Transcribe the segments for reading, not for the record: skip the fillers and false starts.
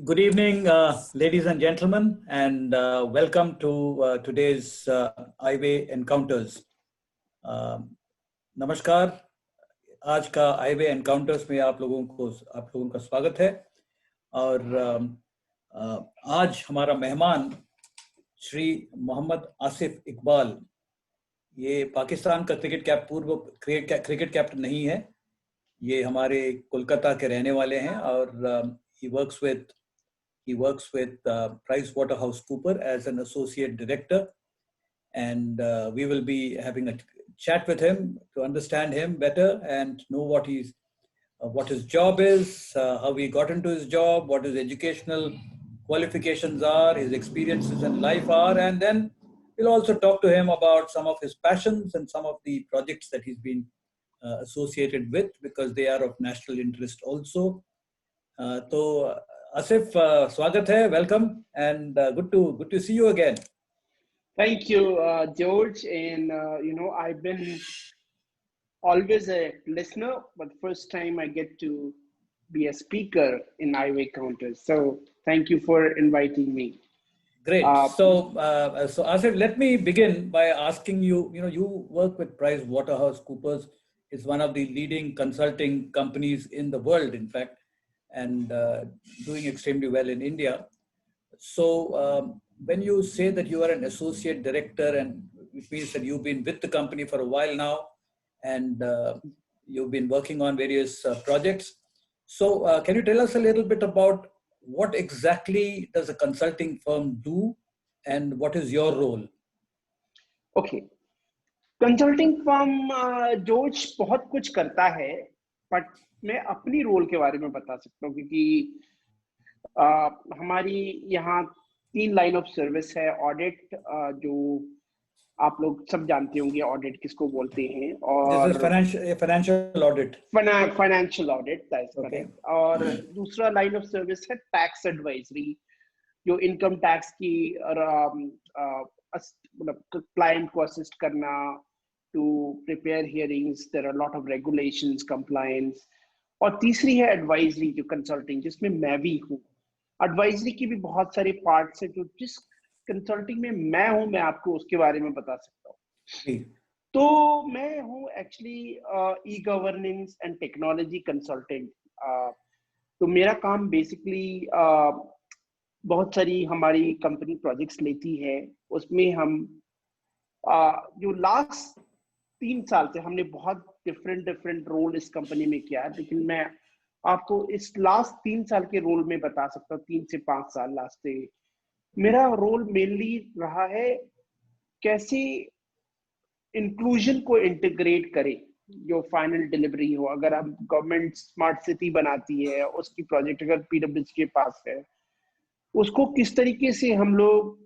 Good evening, ladies and gentlemen, and welcome to today's iWay Encounters. नमस्कार, आज का iWay Encounters में आप लोगों का स्वागत है और आज हमारा मेहमान श्री मोहम्मद आसिफ इकबाल, ये पाकिस्तान का पूर्व क्रिकेट कैप्टन नहीं है, ये हमारे कोलकाता के रहने वाले हैं और he works with PricewaterhouseCoopers as an associate director, and we will be having a chat with him to understand him better and know what his job is, how he got into his job, what his educational qualifications are, his experiences in life are, and then we'll also talk to him about some of his passions and some of the projects that he's been associated with, because they are of national interest also. So Asif, स्वागत है, welcome, and good to see you again. Thank you, George. And I've been always a listener, but first time I get to be a speaker in iWay Encounters. So thank you for inviting me. Great. So Asif, let me begin by asking you. You work with PricewaterhouseCoopers. It's one of the leading consulting companies in the world, in fact, and doing extremely well in India. So when you say that you are an associate director, and which means that you've been with the company for a while now, and you've been working on various projects. So can you tell us a little bit about what exactly does a consulting firm do, and what is your role? Okay. Consulting firm George बहुत कुछ करता है, but मैं अपनी role के बारे में बता सकता हूँ क्योंकि हमारी यहाँ 3 लाइन ऑफ सर्विस है. ऑडिट, जो आप लोग सब जानते होंगे ऑडिट किसको बोलते हैं, और financial audit, financial audit, that's correct. और दूसरा लाइन ऑफ सर्विस है टैक्स एडवाइजरी, जो इनकम टैक्स की क्लाइंट को असिस्ट करना, to prepare hearings. There are a lot of regulations, compliance. और तीसरी है एडवाइजरी, जो कंसल्टिंग, जिसमें मैं भी हूँ. एडवाइजरी की भी बहुत सारे पार्ट्स हैं, जो जिस कंसल्टिंग में मैं हूँ, मैं आपको उसके बारे में बता सकता हूँ. तो मैं हूँ actually e governance and technology consultant. तो मेरा काम बेसिकली बहुत सारी हमारी कंपनी प्रोजेक्ट्स लेती है. उसमें हम जो लास्ट 3 साल से हमने बहुत डिफरेंट रोल इस कंपनी में किया है, लेकिन मैं आपको इस लास्ट 3 साल के रोल में बता सकता हूँ. 3 से 5 साल लास्ट से मेरा रोल मेनली रहा है कैसे इंक्लूजन को इंटीग्रेट करें, जो फाइनल डिलीवरी हो. अगर आप गवर्नमेंट स्मार्ट सिटी बनाती है, उसकी प्रोजेक्ट अगर पीडब्ल्यूडी के पास है, उसको किस तरीके से हम लोग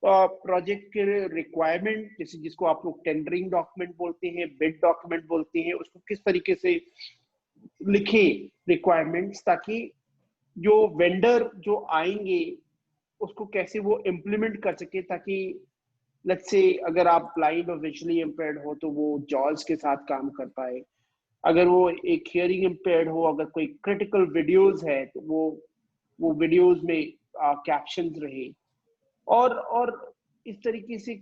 प्रोजेक्ट के रिक्वायरमेंट, जैसे जिसको आप लोग टेंडरिंग डॉक्यूमेंट बोलते हैं, बिड डॉक्यूमेंट बोलते हैं, उसको किस तरीके से लिखे रिक्वायरमेंट्स, ताकि जो वेंडर जो आएंगे उसको कैसे वो इम्प्लीमेंट कर सके, ताकि लेट्स से अगर आप ब्लाइंड और विजुअली इम्पेयर्ड हो तो वो जॉज के साथ काम कर पाए. अगर वो एक हियरिंग इम्पेयर्ड हो, अगर कोई क्रिटिकल वीडियोज है तो वो वीडियोज में कैप्शंस रहे. और इस तरीके से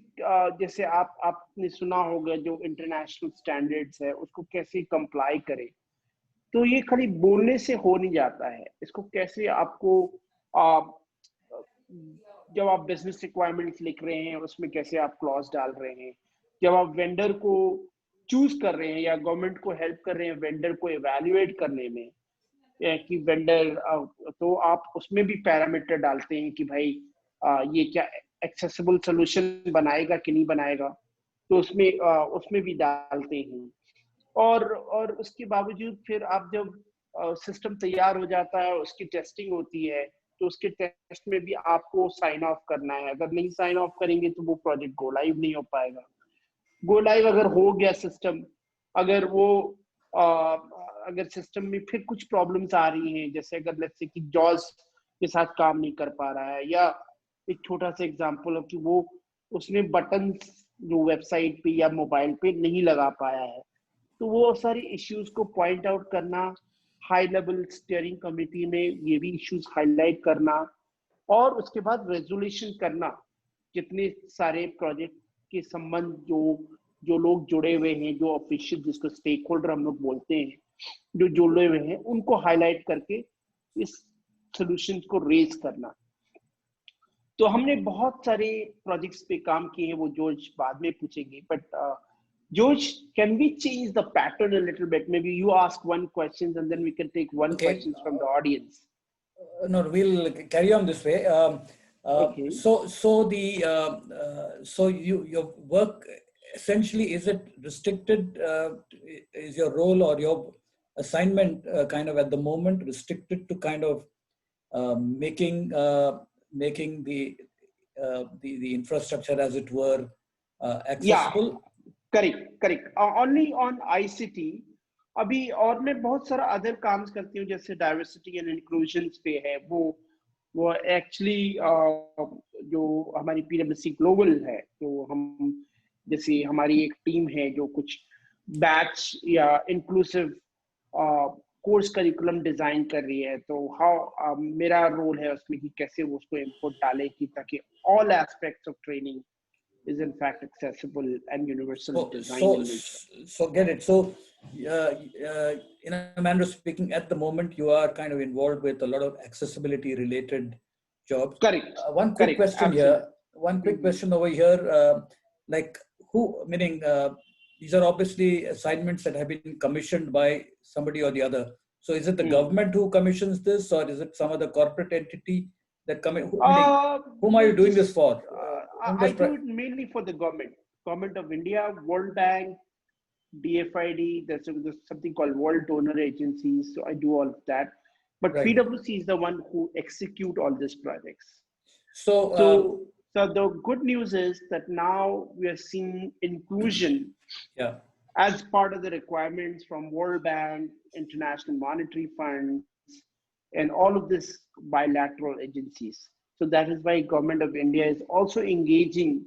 जैसे आपने सुना होगा जो इंटरनेशनल स्टैंडर्ड्स है, उसको कैसे कंप्लाई करे. तो ये खाली बोलने से हो नहीं जाता है. इसको कैसे आपको जब आप बिजनेस रिक्वायरमेंट्स लिख रहे हैं, उसमें कैसे आप क्लॉज डाल रहे हैं, जब आप वेंडर को चूज कर रहे हैं या गवर्नमेंट को हेल्प कर रहे हैं वेंडर को इवैल्यूएट करने में, कि वेंडर, तो आप उसमें भी पैरामीटर डालते हैं कि भाई ये क्या एक्सेसिबल सोल्यूशन बनाएगा कि नहीं बनाएगा, तो उसमें भी डालते हैं. और उसके बावजूद फिर आप जब सिस्टम तैयार हो जाता है, उसकी टेस्टिंग होती है, तो उसके टेस्ट में भी आपको साइन ऑफ करना है. अगर नहीं साइन ऑफ करेंगे तो वो प्रोजेक्ट गो लाइव नहीं हो पाएगा. गो लाइव अगर हो गया सिस्टम, अगर वो अगर सिस्टम में फिर कुछ प्रॉब्लम्स आ रही हैं, जैसे अगर लेट्स से कि जॉज के साथ काम नहीं कर पा रहा है, या एक छोटा सा एग्जांपल हो कि वो उसने बटन जो वेबसाइट पे या मोबाइल पे नहीं लगा पाया है, तो वो सारी इश्यूज को पॉइंट आउट करना, हाई लेवल स्टीयरिंग कमेटी में ये भी इश्यूज हाईलाइट करना, और उसके बाद रेजोल्यूशन करना जितने सारे प्रोजेक्ट के संबंध जो लोग जुड़े हुए हैं, जो ऑफिशियल जिसको स्टेक होल्डर हम लोग बोलते हैं, जो जुड़े हुए हैं, उनको हाईलाइट करके इस सोल्यूशन को रेज करना। तो हमने बहुत सारे प्रोजेक्ट्स पे काम किए हैं, वो जॉर्ज बाद में पूछेंगे, but George, can we change the pattern a little bit? Maybe you ask one question and then we can take one Okay. question from the audience. No, we'll carry on this way. Okay. So your work essentially, is it restricted? Is your role or your assignment kind of at the moment restricted to kind of making the infrastructure, as it were, accessible? Yeah, correct. Only on ICT. अभी और मैं बहुत सारा other काम करती हूँ, जैसे diversity and inclusion पे है, वो एक्चुअली जो हमारी PwC ग्लोबल है, तो हम जैसे हमारी एक टीम है जो कुछ बैच या इंक्लूसिव कोर्स करिकुलम डिजाइन कर रही है, तो हाउ मेरा रोल है उसमें कि कैसे वो उसको इनपुट डाले कि ताकि all aspects of training is in fact accessible and universal design in nature. So get it. So in a manner of speaking, at the moment you are kind of involved with a lot of accessibility related jobs. Correct. One quick question Absolutely. here. One quick question over here. Like who? Meaning these are obviously assignments that have been commissioned by somebody or the other. So is it the government who commissions this, or is it some other corporate entity that whom are you doing this for? I do it mainly for the government of India, World Bank, DFID. There's something called World Donor Agencies. So I do all of that. But right. PwC is the one who execute all these projects. So the good news is that now we are seeing inclusion as part of the requirements from World Bank, International Monetary Fund, and all of these bilateral agencies. So that is why Government of India is also engaging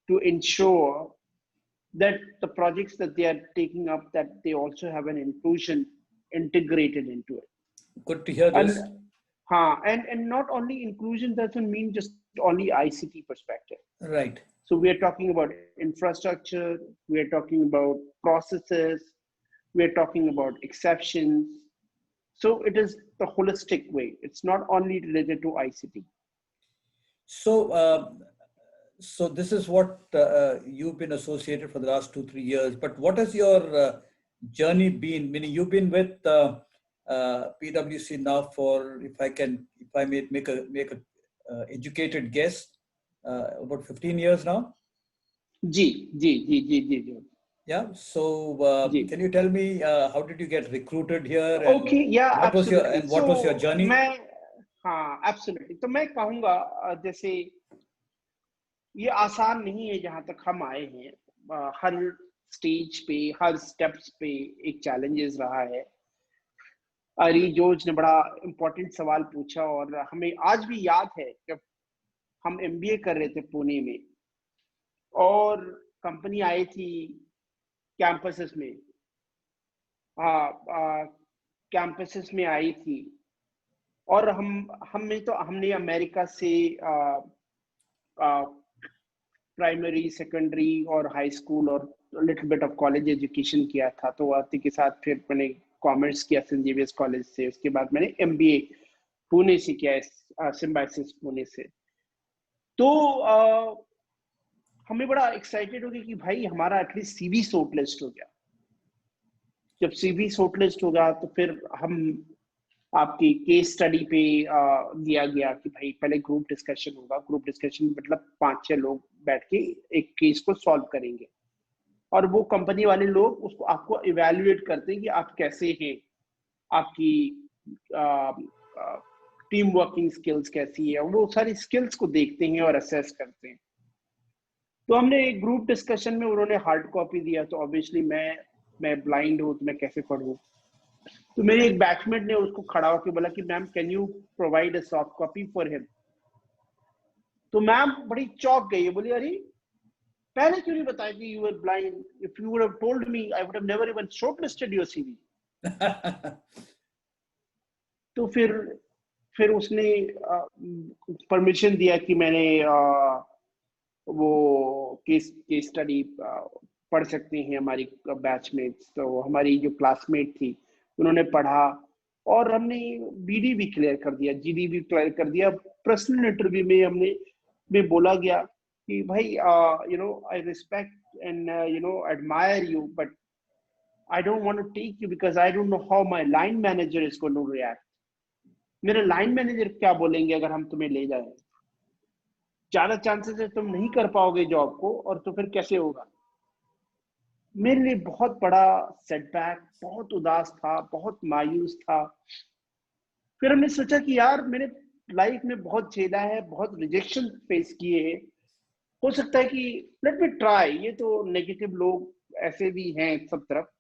to ensure that the projects that they are taking up, that they also have an inclusion integrated into it. Good to hear this. And not only inclusion doesn't mean just only ICT perspective. Right. So we are talking about infrastructure, we are talking about processes, we are talking about exceptions. So it is the holistic way. It's not only related to ICT. So, so this is what you've been associated for the last 2-3 years. But what has your journey been? Meaning, you've been with PwC now for, if I may make a educated guess, about 15 years now. Ji. Yeah. So, can you tell me how did you get recruited here? And okay. Yeah. What absolutely. was your journey? हाँ, absolutely. तो मैं कहूँगा जैसे ये आसान नहीं है जहाँ तक हम आए हैं, हर स्टेज पे, हर स्टेप्स पे एक चैलेंजेस रहा है। अरे जॉर्ज ने बड़ा इम्पोर्टेंट सवाल पूछा, और हमें आज भी याद है जब हम MBA कर रहे थे पुणे में, और कंपनी आई थी कैंपसेस में, कैंपसेस में आई थी, और हमने अमेरिका से प्राइमरी, सेकेंडरी और हाई स्कूल और little bit of college education किया था। तो आते के साथ फिर मैंने कॉमर्स किया सेंट जेवियर्स कॉलेज से, उसके बाद मैंने MBA पुणे से किया, सिम्बायोसिस पुणे से। तो हमें बड़ा एक्साइटेड हो गया कि भाई हमारा एटलीस्ट CV शॉर्टलिस्ट हो गया। जब CV शॉर्टलिस्ट होगा तो फिर हम आपकी केस स्टडी पे दिया गया कि भाई पहले ग्रुप डिस्कशन होगा। ग्रुप डिस्कशन मतलब 5-6 लोग बैठ के एक केस को सॉल्व करेंगे, और वो कंपनी वाले लोग उसको आपको इवैल्यूएट करते हैं कि आप कैसे हैं, आपकी टीम वर्किंग स्किल्स कैसी है, वो सारी स्किल्स को देखते हैं और असेस करते हैं। तो हमने एक ग्रुप डिस्कशन में उन्होंने हार्ड कॉपी दिया, तो ऑब्वियसली मैं ब्लाइंड हूँ, तो मैं कैसे पढ़ूँ। तो मेरे एक बैचमेट ने उसको खड़ा होकर बोला कि ma'am can you provide a soft copy for him. तो मैम बड़ी चौंक गई, बोली अरे पहले क्यों नहीं बताया कि you are blind? If you would have told me I would have never even shortlisted your CV। तो फिर उसने परमिशन दिया कि मैंने वो केस स्टडी पढ़ सकते हैं हमारी बैचमेट्स। तो हमारी जो क्लासमेट थी उन्होंने पढ़ा और हमने बीडी भी क्लियर कर दिया, जीडी भी क्लियर कर दिया। पर्सनल इंटरव्यू में में बोला गया कि भाई I respect and admire you, but I don't want to take you because I don't know how my line manager is going to react. मेरे लाइन मैनेजर क्या बोलेंगे अगर हम तुम्हें ले जाएं? ज्यादा चांसेस है तुम नहीं कर पाओगे जॉब को, और तो फिर कैसे होगा? मेरे लिए बहुत बड़ा सेटबैक, बहुत उदास था, बहुत मायूस था। फिर हमने सोचा कि यार मैंने लाइफ में बहुत झेला है, बहुत रिजेक्शन फेस किए हैं, हो सकता है कि लेट मी ट्राई। ये तो नेगेटिव लोग ऐसे भी हैं सब तरफ,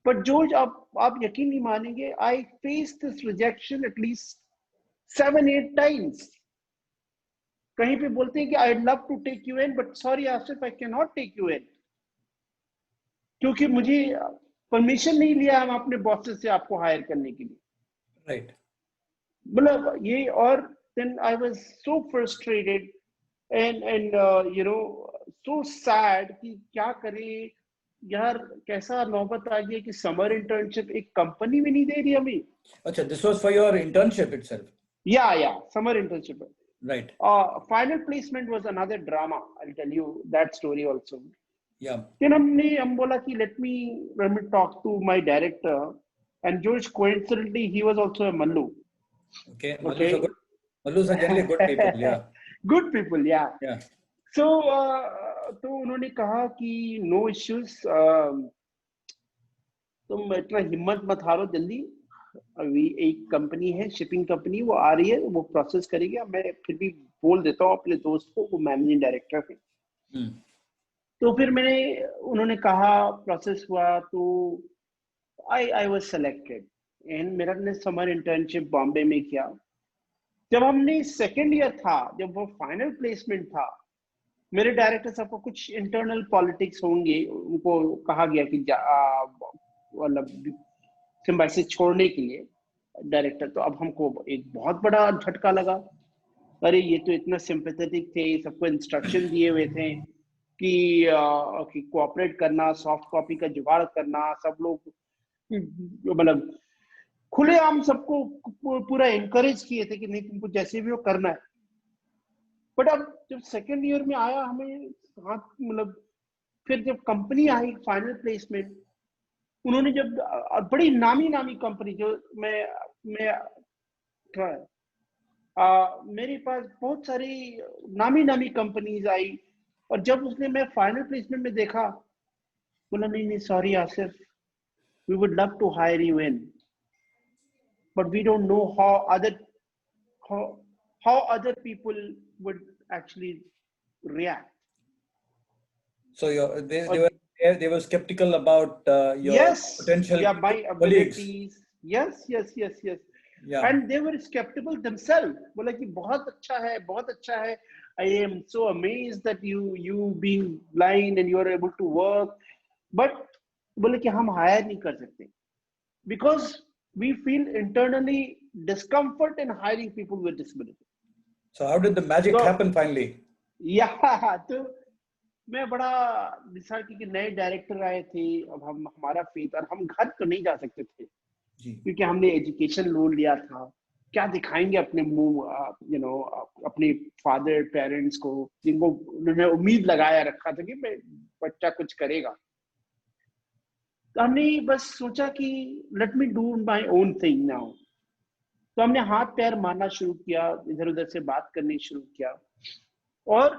बट जो आप यकीन नहीं मानेंगे, I face this rejection at least 7-8 times. कहीं पे बोलते हैं कि I love to take you in, but sorry Asif, I can not take you in, क्योंकि मुझे परमिशन नहीं लिया हम अपने बॉसेस से आपको हायर करने के लिए। राइट। मतलब ये, और then I was so frustrated and so sad कि क्या करें यार, कैसा नौबत आ गई कि समर इंटर्नशिप एक कंपनी में नहीं दे रही हमें। अच्छा, this was for your internship itself? या summer internship. Right. Final placement was another drama. I'll tell you that story also. Yeah. Then हम बोला कि let me talk to my director, and George, coincidentally he was also a Mallu. Okay. Okay. Mallus are generally good people. Yeah. Good people, yeah. Yeah. So तो उन्होंने कहा कि no issues, तुम इतना हिम्मत मत हारो, जल्दी अभी एक कंपनी है, शिपिंग कंपनी, वो आ रही है, वो प्रोसेस करेगी। मैं फिर भी बोल देता हूँ अपने दोस्त को, वो मैनेजिंग डायरेक्टर है। तो फिर उन्होंने कहा, प्रोसेस हुआ, तो आई वाज सिलेक्टेड एंड मेरा ने समर इंटर्नशिप बॉम्बे में किया। जब हमने सेकेंड ईयर था, जब वो फाइनल प्लेसमेंट था, मेरे डायरेक्टर साहब को कुछ इंटरनल पॉलिटिक्स होंगे, उनको कहा गया कि मतलब सिम्बाइसिस छोड़ने के लिए डायरेक्टर। तो अब हमको एक बहुत बड़ा झटका लगा, अरे ये तो इतना सिंपैथेटिक थे, सबको इंस्ट्रक्शन दिए हुए थे कि कोऑपरेट करना, सॉफ्ट कॉपी का जुगाड़ करना, सब लोग मतलब खुलेआम सबको पूरा इनकरेज किए थे कि नहीं तुमको जैसे भी हो करना है। बट अब जब सेकेंड ईयर में आया, हमें हाथ मतलब, फिर जब कंपनी आई फाइनल प्लेसमेंट, उन्होंने जब बड़ी नामी कंपनी, जो मैं मेरे पास बहुत सारी नामी कंपनीज आई, और जब उसने मैं फाइनल प्लेसमेंट में देखा, बोला नहीं sorry Asif, we would love to hire you in, but we don't know how other people would actually react. So they were skeptical about your potential my colleagues. abilities. Yes. Yeah. And they were skeptical themselves. बोला कि बहुत अच्छा है. I am so amazed that you being blind and you are able to work. But बोले कि हम hire नहीं कर सकते, because we feel internally discomfort in hiring people with disability. So how did the magic happen finally? Yeah, तो मैं बड़ा decide की कि नए डायरेक्टर आए थे, अब हमारा फेथ, और हम घर तो नहीं जा सकते थे क्योंकि हमने एजुकेशन लोन लिया था। क्या दिखाएंगे अपने मुंह अपने फादर पेरेंट्स को, जिनको उन्होंने उम्मीद लगाया रखा था कि बच्चा कुछ करेगा। तो हमने बस सोचा कि let me do my own thing now. तो हमने हाथ पैर मारना शुरू किया, इधर उधर से बात करनी शुरू किया, और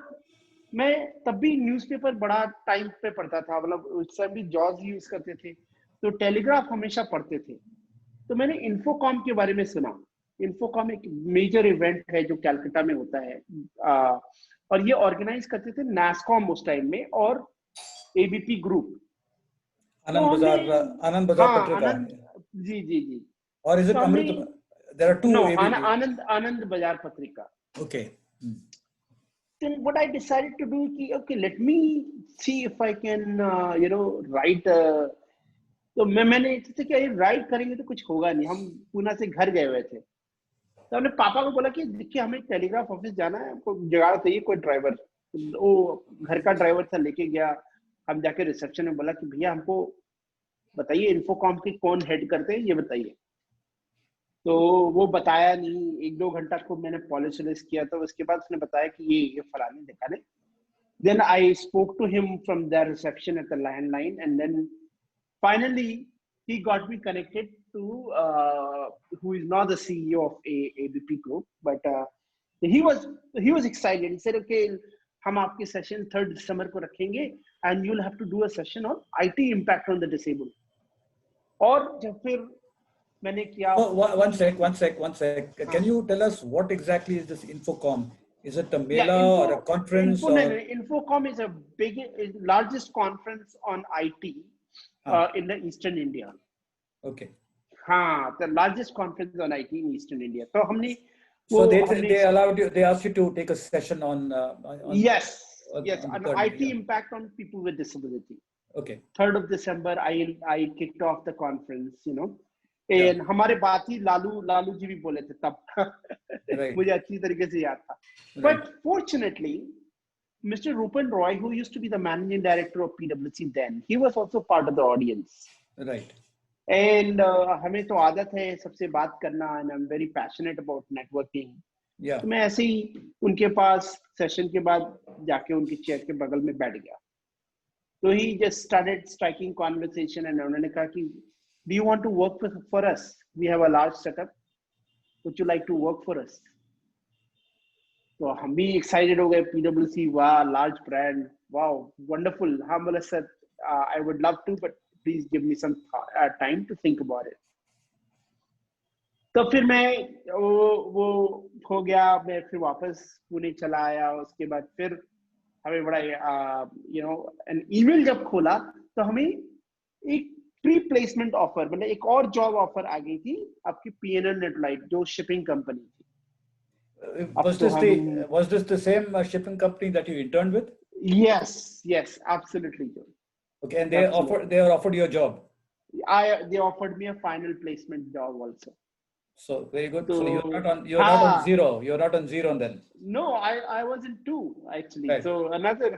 मैं तब भी न्यूज़पेपर बड़ा टाइम पे पढ़ता था, मतलब उस समय भी जॉज यूज करते थे, तो टेलीग्राफ हमेशा पढ़ते थे। तो मैंने इन्फोकॉम के बारे में सुना। इन्फोकॉम एक मेजर इवेंट है जो कैलकाटा में होता है, और ये ऑर्गेनाइज करते थे नास्कॉम उस टाइम में, और एबीपी ग्रुप, आनंद बाजार पत्रिका। जी। और is it Amrit? There are two. No, Anand Bazaar Patrika. Okay. Then what I decided to do, okay, let me see if I can, write तो मैंने सोचा कि राइड करेंगे तो कुछ होगा नहीं, हम पूना से घर गए हुए थे। तो हमने पापा को बोला कि देखिए हमें टेलीग्राफ ऑफिस जाना है, हमको जगह चाहिए कोई ड्राइवर। वो घर का ड्राइवर था, लेके गया। हम जाके रिसेप्शन में बोला कि भैया हमको बताइए इन्फोकॉम की कौन हेड करते हैं, ये बताइए। तो वो बताया नहीं, 1-2 घंटा को मैंने पॉलिश किया। तो उसके बाद उसने बताया कि ये फलाने दिखाने। Then I spoke to him from their reception at the landline, and then finally he got me connected to who is now the CEO of ABP Group. But he was excited. He said, "Okay, हम आपके session 3rd December को रखेंगे, and you'll have to do a session on IT impact on the disabled." और जब फिर मैंने किया। Oh, one sec. Can you tell us what exactly is this Infocom? Is it a mela or a conference? Infocom is largest conference on IT in the Eastern India. Okay. हाँ, the largest conference on IT in Eastern India. So हमने So they allowed you, they asked you to take a session on yes, on IT impact on people with disability. Okay. 3rd of December, I kicked off the conference, you know. And हमारे बात ही लालू जी भी बोले थे तब। Right. मुझे अच्छी तरीके से याद था। But fortunately, Mr. Rupan Roy, who used to be the managing director of PwC then, he was also part of the audience. Right. And हमें तो आदत है सबसे बात करना, and I'm very passionate about networking. Yeah. तो मैं ऐसे ही उनके पास सेशन के बाद जाके उनकी चेयर के बगल में बैठ गया। तो he just started striking conversation, and उन्होंने कहा कि do you want to work for us? We have a large setup. Would you like to work for us? तो हम भी excited हो गए। PwC, wow, large brand, wow, wonderful. हम बोले sir, I would love to, but please give me some time to think about it. तो फिर मैं वो हो गया, मैं फिर वापस पुणे चला आया। उसके बाद फिर हमें बड़ा एन ईमेल जब खोला तो हमें एक प्री प्लेसमेंट ऑफर, मतलब एक और जॉब ऑफर आ गई थी आपकी PNL Netlight, जो शिपिंग कंपनी थी। Was this the same shipping company that you interned with? Yes, absolutely. Okay, and they offered you a job. They offered me a final placement job also. So very good. So you're not on zero. You're not on zero then. No, I was in 2 actually. Right. So another,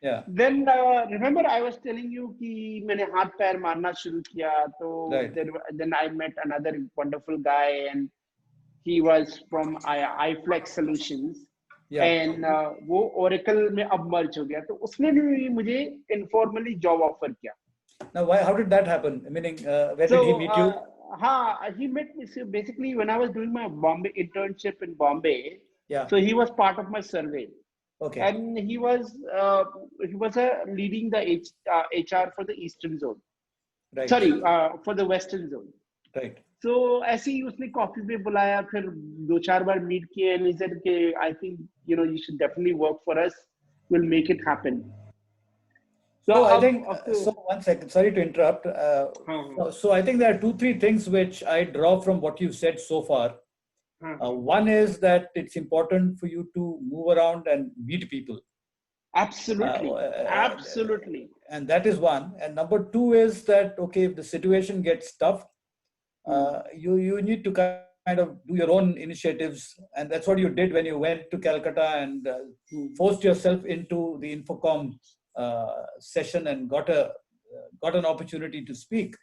Yeah. Then remember I was telling you कि मैंने हाथ पैर मारना शुरू किया। तो then I met another wonderful guy, and he was from iFlex Solutions. Yeah. And वो Oracle में अब merge हो गया। तो उसने भी मुझे informally job offer किया। Now, how did that happen? Meaning, where did he meet you? He met me. So basically, when I was doing my Bombay internship in Bombay, yeah. So he was part of my survey. Okay. And he was leading the HR for the Eastern Zone. Right. Sorry, for the Western Zone. Right. So ऐसे ही उसने coffee पे बुलाया, फिर 2-4 बार meet किए, and he said कि I think you should definitely work for us. We'll make it happen. So I think, so 1 second, sorry to interrupt. So I think there are 2-3 things which I draw from what you've said so far. One is that it's important for you to move around and meet people. Absolutely. And that is one. And number 2 is that, okay, if the situation gets tough, you need to kind of do your own initiatives. And that's what you did when you went to Calcutta and forced yourself into the Infocom session and got an opportunity to speak.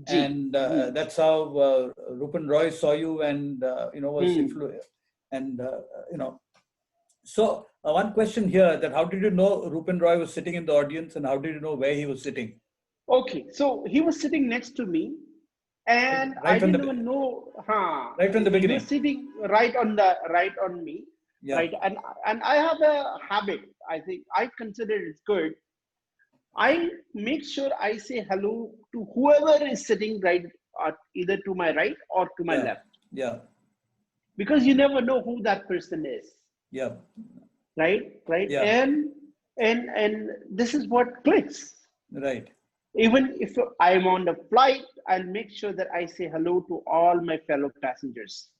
And that's how Rupan Roy saw you and was influenced. And so one question here, that how did you know Rupan Roy was sitting in the audience, and how did you know where he was sitting? Okay, so he was sitting next to me, and I didn't even know. Right from the beginning. He was sitting right on me. Yeah. Right, and I have a habit. I think I consider it's good. I make sure I say hello to whoever is sitting right, either to my right or to my left. Yeah. Because you never know who that person is. Yeah. Right. Yeah. And this is what clicks. Right. Even if I'm on the flight, I'll make sure that I say hello to all my fellow passengers,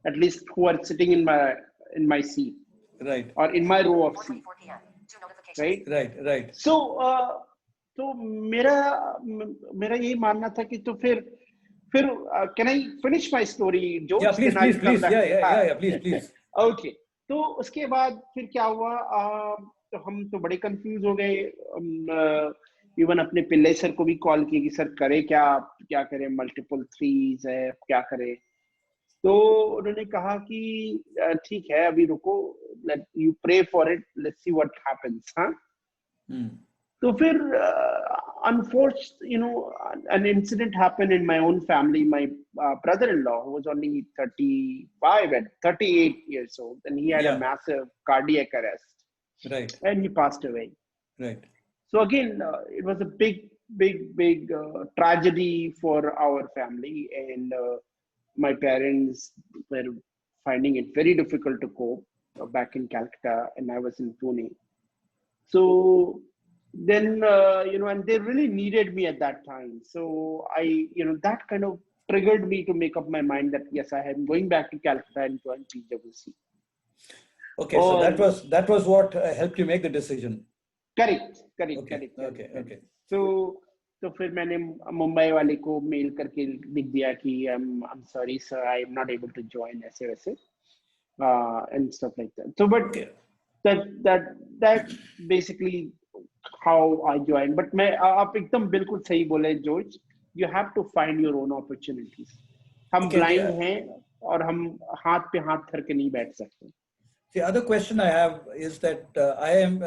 at least who are sitting in my seat. Right. Or in my row of seats. Right. Right. So तो मेरा मेरा यही मानना था कि तो फिर can I finish my story Yeah, George, please, then I please, will come please. Back. Yeah, please, please. Okay. तो उसके बाद फिर क्या हुआ, तो हम तो बड़े कंफ्यूज हो गए। इवन अपने पिल्ले सर को भी कॉल किए कि सर करे क्या, क्या करें, मल्टीपल थ्रीज है, क्या करें। तो उन्होंने कहा कि ठीक है अभी रुको, let you pray for it, let's see what happens. हाँ। Hmm. तो फिर unfortunately, an incident happened in my own family. My brother-in-law, who was only 35 and 38 years old, and he had a Yeah, massive cardiac arrest, right, and he passed away. right. So again, it was a big tragedy for our family, and my parents were finding it very difficult to cope back in Calcutta, and I was in Pune. So then, and they really needed me at that time. So that kind of triggered me to make up my mind that yes, I am going back to Calcutta and join PwC. Okay, so और that was what helped you make the decision. Correct. तो फिर मैंने मुंबई वाले को mail करके लिख दिया कि I am sorry sir, I am not able to join, ऐसे वैसे and stuff like that. So but Okay. that's basically how I joined. But मैं आप एकदम बिल्कुल सही बोले George, you have to find your own opportunities. हम Okay, blind हैं और हम हाथ पे हाथ धर के नहीं बैठ सकते। the other question I have is that I am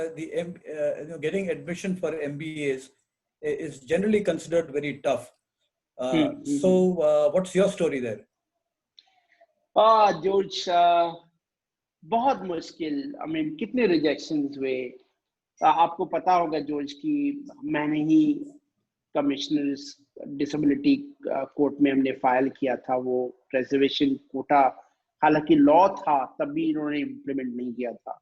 getting admission for MBAs is generally considered very tough. So what's your story there? George, बहुत मुश्किल। आई मीन कितने रिजेक्शंस हुए। आपको पता होगा जॉर्ज कि मैंने ही कमिश्नर्स डिसेबिलिटी कोर्ट में हमने फाइल किया था वो रिजर्वेशन कोटा, हालांकि लॉ था तब भी इन्होंने इम्प्लीमेंट नहीं किया था।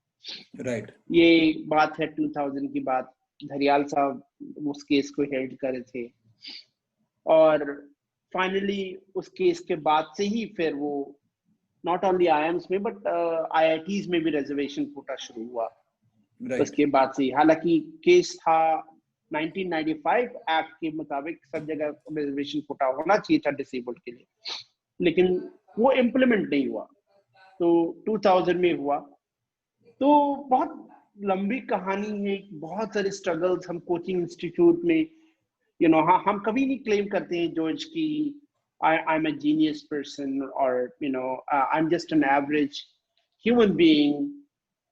Right. ये बात है 2000 की बात। धरियाल साहब उस केस को हेल्ड कर रहे थे, और फाइनली उस केस के बाद से ही फिर वो नॉट ओनली आईएम्स में बट आईआईटीज में भी रिजर्वेशन कोटा शुरू हुआ। Right. उसके बाद से, हालांकि केस था 1995 एक्ट के मुताबिक सब जगह रिजर्वेशन कोटा होना चाहिए था डिसेबल्ड के लिए, लेकिन वो इम्प्लीमेंट नहीं हुआ। तो 2000 में हुआ। तो बहुत लंबी कहानी है, बहुत सारे स्ट्रगल्स हम कोचिंग इंस्टीट्यूट में, हाँ, हम कभी नहीं क्लेम करते हैं जॉर्ज की I'm a genius person, or I'm just an average human being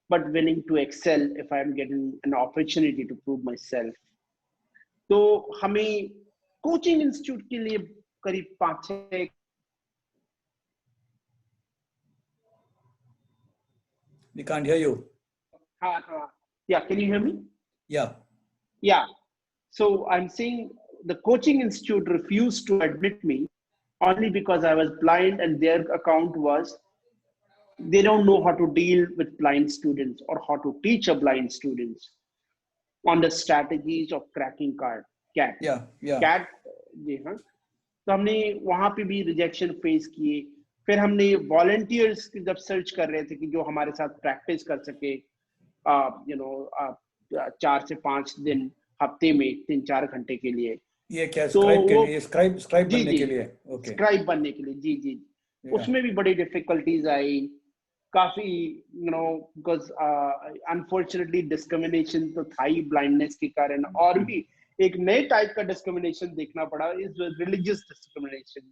but willing to excel if I'm getting an opportunity to prove myself. तो हमें कोचिंग इंस्टीट्यूट के लिए करीब 5-6 We can't hear you. Yeah, can you hear me? Yeah. So I'm saying the coaching institute refused to admit me only because I was blind, and their account was they don't know how to deal with blind students or how to teach a blind students on the strategies of cracking CAT. CAT, जी हाँ। तो हमने वहां पे भी rejection face किए। फिर हमने volunteers जब सर्च कर रहे थे कि जो हमारे साथ प्रैक्टिस कर सके, 4 से 5 दिन हफ्ते में 3-4 घंटे के लिए। ये क्या तो स्क्राइब के वो लिए, स्क्राइब बनने के लिए? ओके, स्क्राइब बनने के लिए, जी। उसमें भी बड़ी डिफिकल्टीज आई काफी, बिकॉज अनफॉर्चुनेटली डिस्क्रिमिनेशन तो था ही ब्लाइंडनेस के कारण, और भी एक नए टाइप का डिस्क्रिमिनेशन देखना पड़ा, इज रिलीजियस डिस्क्रिमिनेशन।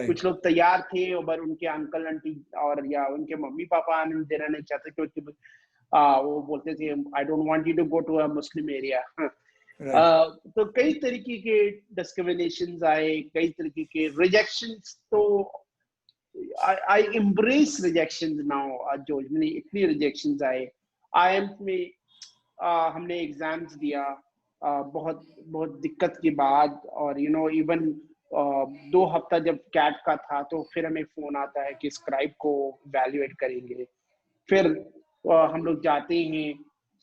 कुछ लोग तैयार थे और उनके अंकल आंटी और या उनके मम्मी पापा आनंद देना नहीं चाहते क्योंकि वो बोलते थे I don't want you to go to a Muslim area. तो कई तरीके के डिस्क्रिमिनेशंस आए, कई तरीके के रिजेक्शंस। तो I embrace rejections now, जो इतनी rejections आए। IIMs में हमने एग्जाम्स दिया बहुत दिक्कत के बाद, और इवन 2 हफ्ता जब कैट का था तो फिर हमें फोन आता है कि स्क्राइब को इवैल्यूएट करेंगे। फिर हम लोग जाते हैं,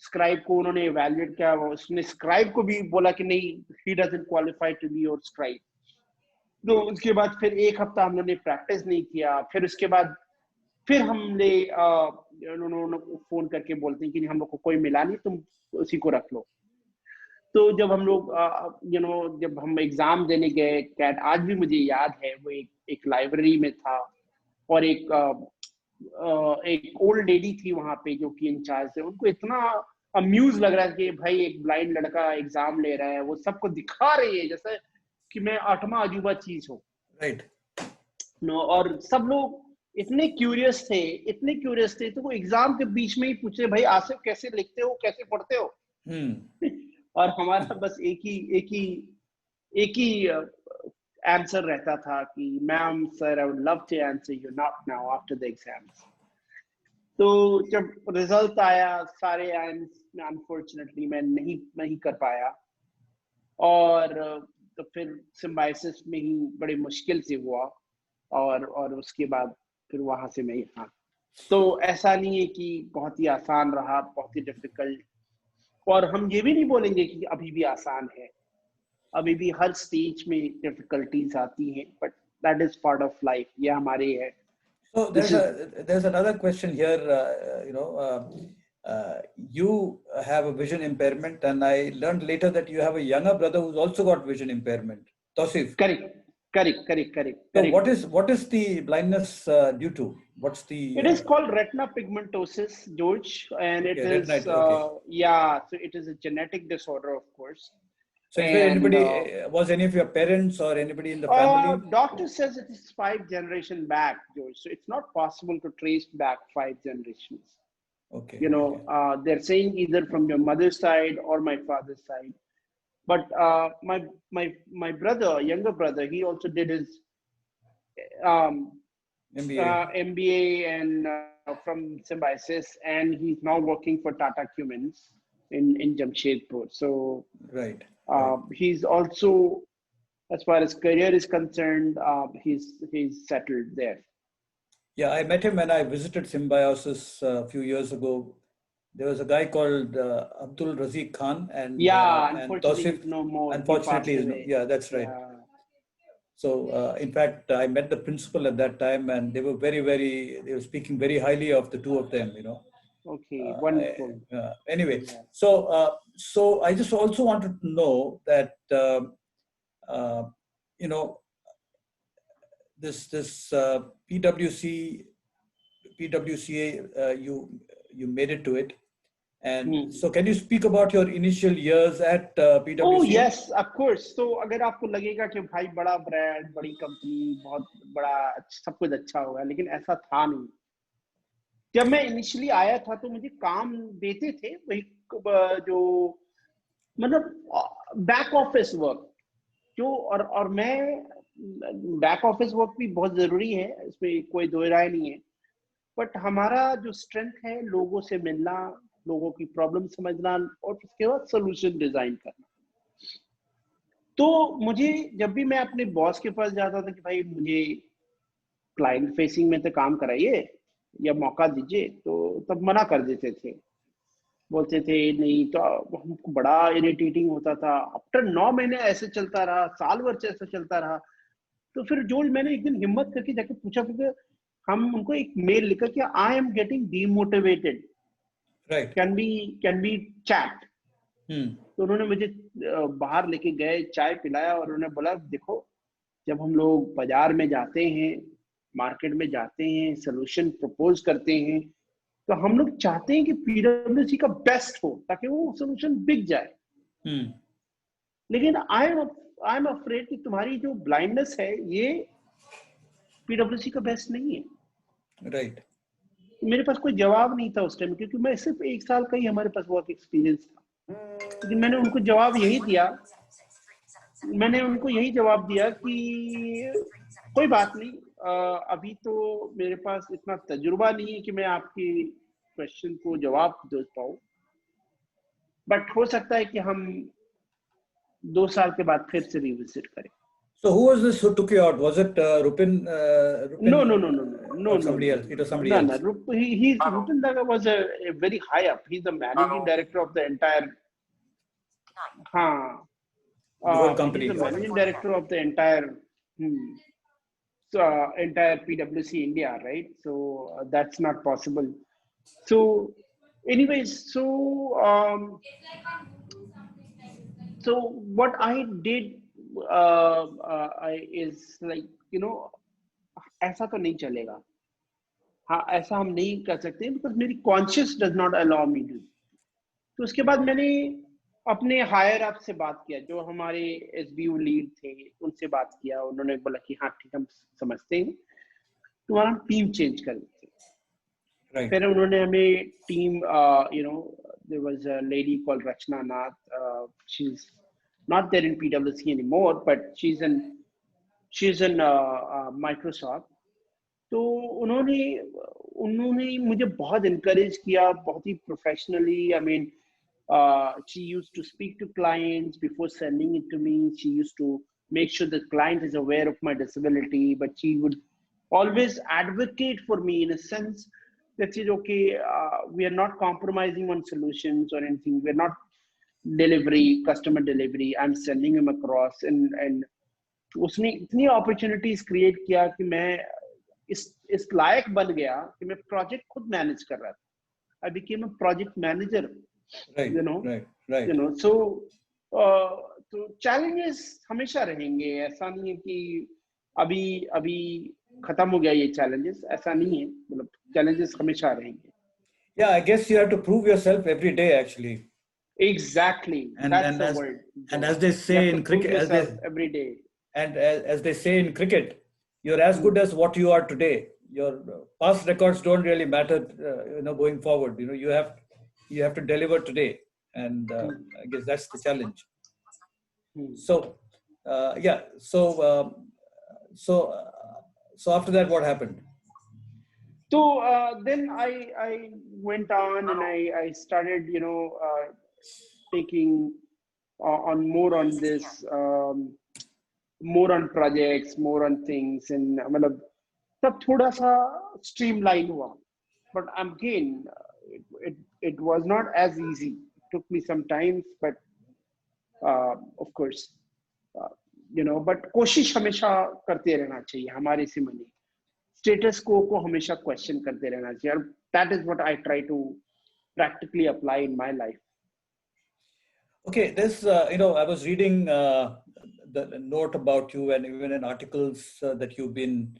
स्क्राइब को उन्होंने इवैल्यूएट किया, उसने स्क्राइब को भी बोला कि नहीं, he doesn't qualify to be your scribe. तो उसके बाद फिर 1 हफ्ता हम लोगों ने प्रैक्टिस नहीं किया। फिर उसके बाद फिर हमने उन्होंने फोन करके बोलते हैं कि हम लोग को कोई मिला नहीं, तुम उसी को रख लो। तो जब हम लोग जब हम एग्जाम देने गए कैट, आज भी मुझे याद है, वो एक लाइब्रेरी में था, और एक ओल्ड लेडी थी वहां पे जो कि इंचार्ज थे। उनको इतना अम्यूज लग रहा है कि भाई एक ब्लाइंड लड़का एग्जाम ले रहा है, वो सबको दिखा रही है जैसे कि मैं आठवां अजूबा चीज हूँ। राइट। नो, और सब लोग इतने क्यूरियस थे, तो वो एग्जाम के बीच में ही पूछे, भाई आसिफ कैसे लिखते हो, कैसे पढ़ते हो? और हमारा बस एक ही आंसर रहता था कि ma'am sir, I would love to answer you, not now, after the exams. तो जब रिजल्ट आया, सारे अनफॉर्चुनेटली मैं नहीं कर पाया, और तो फिर सिम्बायोसिस में ही बड़ी मुश्किल से हुआ, और उसके बाद फिर वहां से मैं यहाँ। तो ऐसा नहीं है कि बहुत ही आसान रहा, बहुत ही डिफिकल्ट, और हम ये भी नहीं बोलेंगे कि अभी भी आसान है। अभी भी हर स्टेज में डिफिकल्टीज आती हैं, but that is part of life, ये हमारे है। So this is there's another question here. You have a vision impairment, and I learned later that you have a younger brother who's also got vision impairment, Tausif. Correct. So what is the blindness due to? What's the It is called retina pigmentosis, George, and it okay, is retinitis? Okay. yeah, so it is a genetic disorder, of course. So is there And anybody? Was any of your parents or anybody in the family? doctor says it is 5 generation back, George. So it's not possible to trace back 5 generations. Okay. They're saying either from your mother's side or my father's side. But my brother, younger brother, he also did his um, MBA. MBA and from Symbiosis, and he's now working for Tata Cumins in Jamshedpur. So Right. he's also, as far as career is concerned, he's settled there. Yeah, I met him when I visited Symbiosis a few years ago. There was a guy called Abdul Razik Khan, and Unfortunately, Tausif. he's no more. Unfortunately, He is passed no, away. yeah, that's right. Yeah. So, in fact, I met the principal at that time, and they were they were speaking very highly of the two of them. Okay, wonderful. Anyway, Yeah. so I just also wanted to know that this PWCA, you made it to it, and so can you speak about your initial years at PWCA? Oh yes, of course. So अगर आपको लगेगा कि भाई बड़ा brand, बड़ी company, बहुत बड़ा, सब कुछ अच्छा होगा, लेकिन ऐसा था नहीं। जब मैं इनिशियली आया था तो मुझे काम देते थे वही जो मतलब बैक ऑफिस वर्क जो, और मैं, बैक ऑफिस वर्क भी बहुत जरूरी है, इसमें कोई दो राय नहीं है, बट हमारा जो स्ट्रेंथ है लोगों से मिलना, लोगों की प्रॉब्लम समझना, और उसके बाद सोल्यूशन डिजाइन करना। तो मुझे जब भी मैं अपने बॉस के पास जाता था कि भाई मुझे क्लाइंट फेसिंग में तो काम कराइए या मौका दीजिए, तो तब मना कर देते थे, बोलते थे नहीं। तो हमको बड़ा इरिटेटिंग होता था। आफ्टर 9 महीने ऐसे चलता रहा, साल भर ऐसा चलता रहा। तो फिर जो मैंने एक दिन हिम्मत करके जाके पूछा, क्योंकि हम उनको एक मेल लिखा कि I am getting demotivated, right, can be chat. तो उन्होंने मुझे बाहर लेके गए, चाय पिलाया, और उन्होंने बोला देखो, जब हम लोग बाजार में जाते हैं, मार्केट में जाते हैं, सोल्यूशन प्रपोज करते हैं, तो हम लोग चाहते हैं कि पीडब्ल्यूसी का बेस्ट हो ताकि वो सोल्यूशन बिक जाए। लेकिन आई एम अफ्रेड कि तुम्हारी जो ब्लाइंडनेस है ये पीडब्ल्यूसी का बेस्ट नहीं है। राइट। मेरे पास कोई जवाब नहीं था उस टाइम, क्योंकि मैं सिर्फ 1 साल का ही हमारे पास वर्क एक्सपीरियंस था। लेकिन मैंने उनको जवाब यही दिया कि कोई बात नहीं, अभी तो मेरे पास इतना तजुर्बा नहीं है कि मैं आपकी क्वेश्चन को जवाब दे पाऊं, बट हो सकता है कि हम 2 साल के बाद फिर से रिविजिट करें। So who was this who took you out? Was it Rupin? No. Or somebody else? It was somebody else. No. Rupin Daga was a very high up. He's the managing director of the entire. The whole company. He's the managing director of the entire. Entire PwC India, right? So that's not possible. So, anyways, so so what I did is like, you know, ऐसा तो नहीं चलेगा, हाँ ऐसा हम नहीं कर सकते, बिकॉज मेरी conscious does not allow me to. तो उसके बाद मैंने अपने हायर अप से बात किया, जो हमारे एसबीयू लीड थे उनसे बात किया। उन्होंने बोला कि हाँ ठीक, हम समझते हैं, तुम्हारा टीम चेंज कर देते। Right. फिर उन्होंने हमें team, you know, there was a lady called Rachna Nath. She's not there in PwC anymore, but she's in Microsoft. तो उन्होंने मुझे बहुत encourage किया, बहुत ही professionally. I mean, she used to speak to clients before sending it to me. She used to make sure the client is aware of my disability, but she would always advocate for me in a sense that is okay. We are not compromising on solutions or anything. We're not customer delivery. I'm sending him across, and उसने इतनी opportunities create किया कि मैं इस लायक बन गया कि मैं project खुद manage कर रहा था। I became a project manager. Right. You know, right. You know, so तो challenges हमेशा रहेंगे। ऐसा नहीं है कि अभी खत्म हो गया ये challenges, ऐसा नहीं है, मतलब challenges हमेशा रहेंगे। Yeah, I guess you have to prove yourself every day, actually. Exactly, that's the word. And as they say in cricket, every day. And as they say in cricket, you're as good as what you are today. Your past records don't really matter, going forward. You have to deliver today, and I guess that's the challenge. So, yeah. So after that, what happened? So then I went on and I started, taking on more on this, more on projects, more on things, and मतलब तब थोड़ा सा streamline हुआ. But again, it was not as easy. It took me some time, but of course, but कोशिश हमेशा करते रहना चाहिए हमारे से मनी। स्टेटस को हमेशा क्वेश्चन करते रहना चाहिए, और that is what I try to practically apply in my life. Okay, this I was reading the note about you, and even in articles that you've been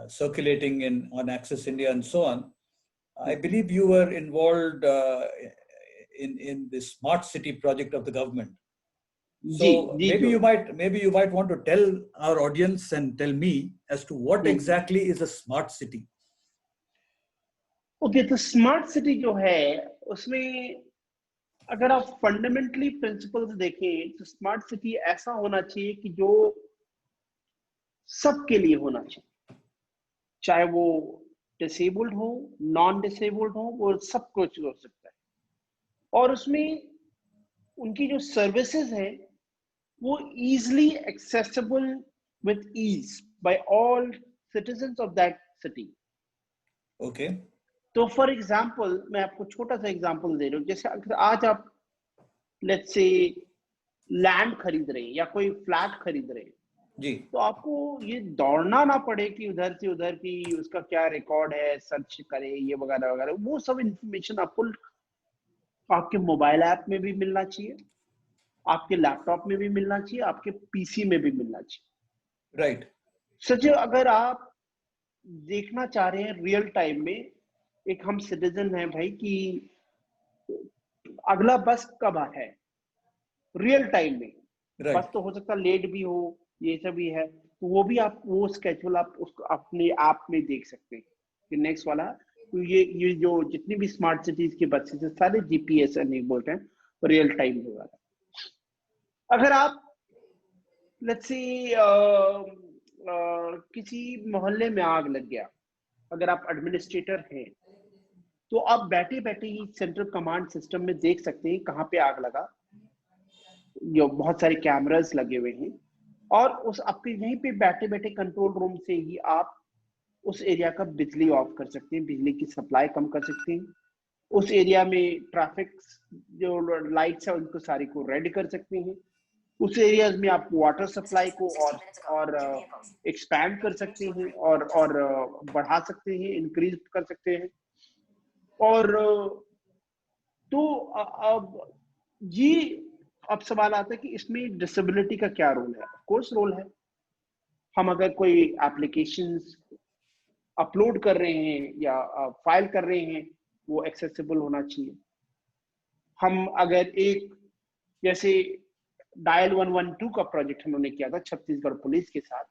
circulating on Access India and so on. I believe you were involved in the smart city project of the government. So maybe you might want to tell our audience and tell me as to what exactly is a smart city. Okay, तो smart city जो है उसमें अगर आप fundamentally principles देखें तो smart city ऐसा होना चाहिए कि जो सबके लिए होना चाहिए, चाहे वो डिसेबल्ड हो, नॉन डिसेबल्ड हो, वो सब कुछ हो सकता है। और उसमें उनकी जो सर्विसेज है वो easily accessible with ease by all citizens of that city. Okay, तो फॉर एग्जांपल मैं आपको छोटा सा एग्जांपल दे रहा हूँ। जैसे अगर आज आप लेट्स से लैंड खरीद रहे हैं या कोई फ्लैट खरीद रहे हैं जी, तो आपको ये दौड़ना ना पड़े कि उधर से उधर की उसका क्या रिकॉर्ड है, सर्च करे ये वगैरह वगैरह। वो सब इंफॉर्मेशन आपको आपके मोबाइल ऐप में भी मिलना चाहिए, आपके लैपटॉप में भी मिलना चाहिए, आपके पीसी में भी मिलना चाहिए। राइट। सच अगर आप देखना चाह रहे हैं रियल टाइम में, एक हम सिटीजन हैं भाई कि अगला बस कब है, रियल टाइम में बस तो हो सकता लेट भी हो, ये सब भी है, तो वो भी आप वो स्केड्यूल आप उसको अपने ऐप में देख सकते हैं कि नेक्स्ट वाला। तो ये जो जितनी भी स्मार्ट सिटीज के बसेस है सारे जीपीएस एनेबल्ड हैं, रियल टाइम होगा। अगर आप लेट्स सी किसी मोहल्ले में आग लग गया, अगर आप एडमिनिस्ट्रेटर हैं तो आप बैठे बैठे ही सेंट्रल कमांड सिस्टम में देख सकते हैं कहाँ पे आग लगा, जो बहुत सारे कैमरास लगे हुए हैं, और उस आपके यहीं पे बैठे बैठे कंट्रोल रूम से ही आप उस एरिया का बिजली ऑफ कर सकते हैं, बिजली की सप्लाई कम कर सकते हैं, उस एरिया में ट्रैफिक जो लाइट्स है उनको सारी को रेड कर सकते हैं, उस एरियाज में आप वाटर सप्लाई को और एक्सपैंड कर सकते हैं और बढ़ा सकते हैं, इंक्रीज कर सकते हैं। और तो अब ये अब सवाल आता है कि इसमें डिसेबिलिटी का क्या रोल है? ऑफ कोर्स रोल है। हम अगर कोई एप्लीकेशंस अपलोड कर रहे हैं या फाइल कर रहे हैं, वो एक्सेसिबल होना चाहिए। हम अगर एक, जैसे डायल 112 का प्रोजेक्ट हमने किया था छत्तीसगढ़ पुलिस के साथ,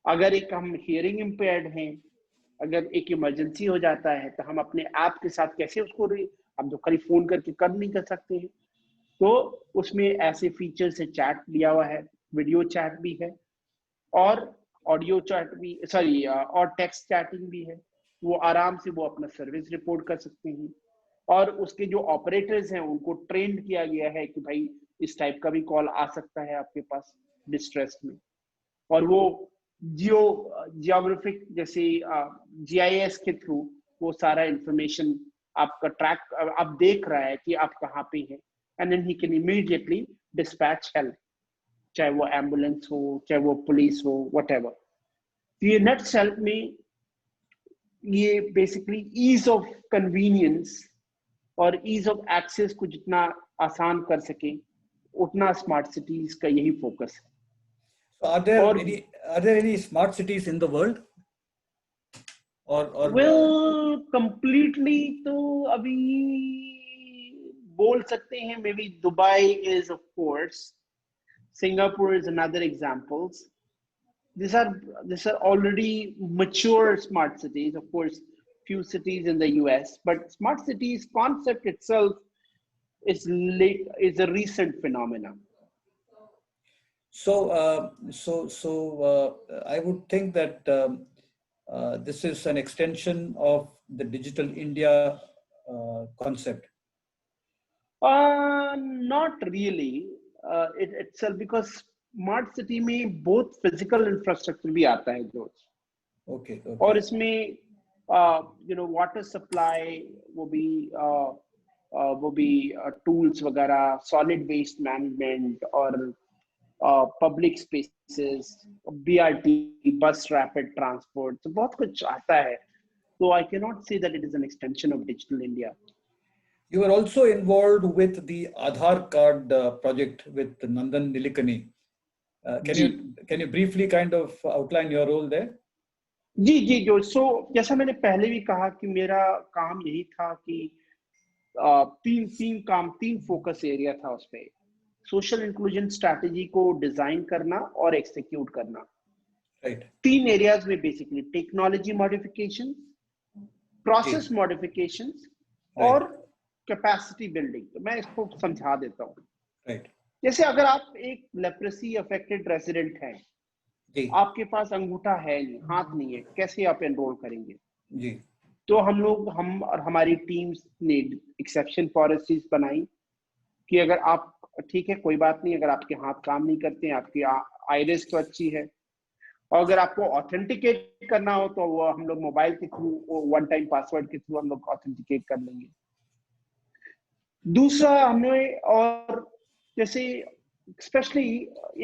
अगर एक हम हियरिंग इम्पेयर्ड हैं, अगर एक इमरजेंसी हो जाता है तो हम अपने ऐप के साथ कैसे उसको हम तो खाली फोन करके कर नहीं कर सकते हैं। तो उसमें ऐसे फीचर्स है, चैट दिया हुआ है, वीडियो चैट भी है और ऑडियो चैट भी, सॉरी और टेक्स्ट चैटिंग भी है। वो आराम से वो अपना सर्विस रिपोर्ट कर सकते हैं और उसके जो ऑपरेटर्स हैं उनको ट्रेंड किया गया है कि भाई इस टाइप का भी कॉल आ सकता है आपके पास डिस्ट्रेस में। और वो जियोग्राफिक जैसे जीआईएस के थ्रू वो सारा इंफॉर्मेशन आपका ट्रैक आप देख रहा है कि आप कहाँ पे हैं, and then he can immediately dispatch help, चाहे वो एम्बुलेंस हो, चाहे वो पुलिस हो, व्हाटएवर। तो ये नेट हेल्प में ये बेसिकली ईज ऑफ कन्वीनियंस और ईज ऑफ एक्सेस को जितना आसान कर सके उतना स्मार्ट सिटीज का यही फोकस है। So और are there any smart cities in the world? or well completely तो अभी बोल सकते हैं, may be Dubai is of course, Singapore is another examples. These are already mature smart cities. Of course, few cities in the US, but smart cities concept itself is a recent phenomenon. So I would think that this is an extension of the Digital India concept. Not really. It itself, because smart city में both physical infrastructure भी आता है जो, Okay. और इसमें water supply वो भी tools वगैरह, सॉलिड वेस्ट मैनेजमेंट और पब्लिक स्पेसेस, बीआरटी बस रैपिड ट्रांसपोर्ट, तो बहुत कुछ आता है। तो आई can not say that it is an extension of digital India. You were also involved with the Aadhaar card project with Nandan Nilikani. Can you briefly kind of outline your role there? जी जी, जैसा मैंने पहले भी कहा कि मेरा काम यही था कि तीन फोकस एरिया था उस पे। सोशल इंक्लूजन स्ट्रैटेजी को डिजाइन करना और एक्सिक्यूट करना। Right. तीन एरियाज में basically technology modification, process modification और कैपेसिटी बिल्डिंग। तो मैं इसको समझा देता हूँ। Right. जैसे अगर आप एक लेप्रेसी अफेक्टेड रेजिडेंट हैं, आपके पास अंगूठा है नहीं, हाथ नहीं है, कैसे आप एनरोल करेंगे? जी। तो हम और हमारी टीम्स ने एक्सेप्शन पॉलिसीज बनाई कि अगर आप, ठीक है कोई बात नहीं, अगर आपके हाथ काम नहीं करते हैं, आपकी आइरिस तो अच्छी है, और अगर आपको ऑथेंटिकेट करना हो तो वो हम लोग मोबाइल के थ्रू, वन टाइम पासवर्ड के थ्रू हम लोग ऑथेंटिकेट कर लेंगे। दूसरा हमने, और जैसे स्पेशली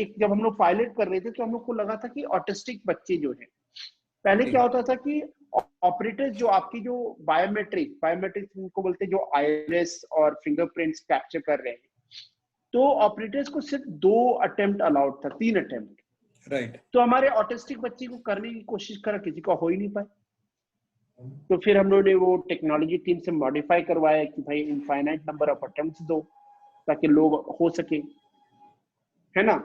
एक जब हम लोग पायलट कर रहे थे तो हम लोग को लगा था कि ऑटिस्टिक बच्चे जो हैं, पहले क्या होता था कि ऑपरेटर्स जो आपकी जो बायोमेट्रिक उनको बोलते हैं, जो आइरिस और फिंगरप्रिंट्स कैप्चर कर रहे हैं, तो ऑपरेटर्स को सिर्फ 2 अटेम्प्ट अलाउड था, 3 अटेम्प्ट। राइट। तो हमारे ऑटिस्टिक बच्चे को करने की कोशिश करा, किसी का हो ही नहीं पाए। तो फिर हम लोगों ने वो टेक्नोलॉजी टीम से मॉडिफाई करवाया कि भाई इनफाइनाइट नंबर ऑफ अटेम्प्ट्स दो ताकि लोग हो सके, है ना।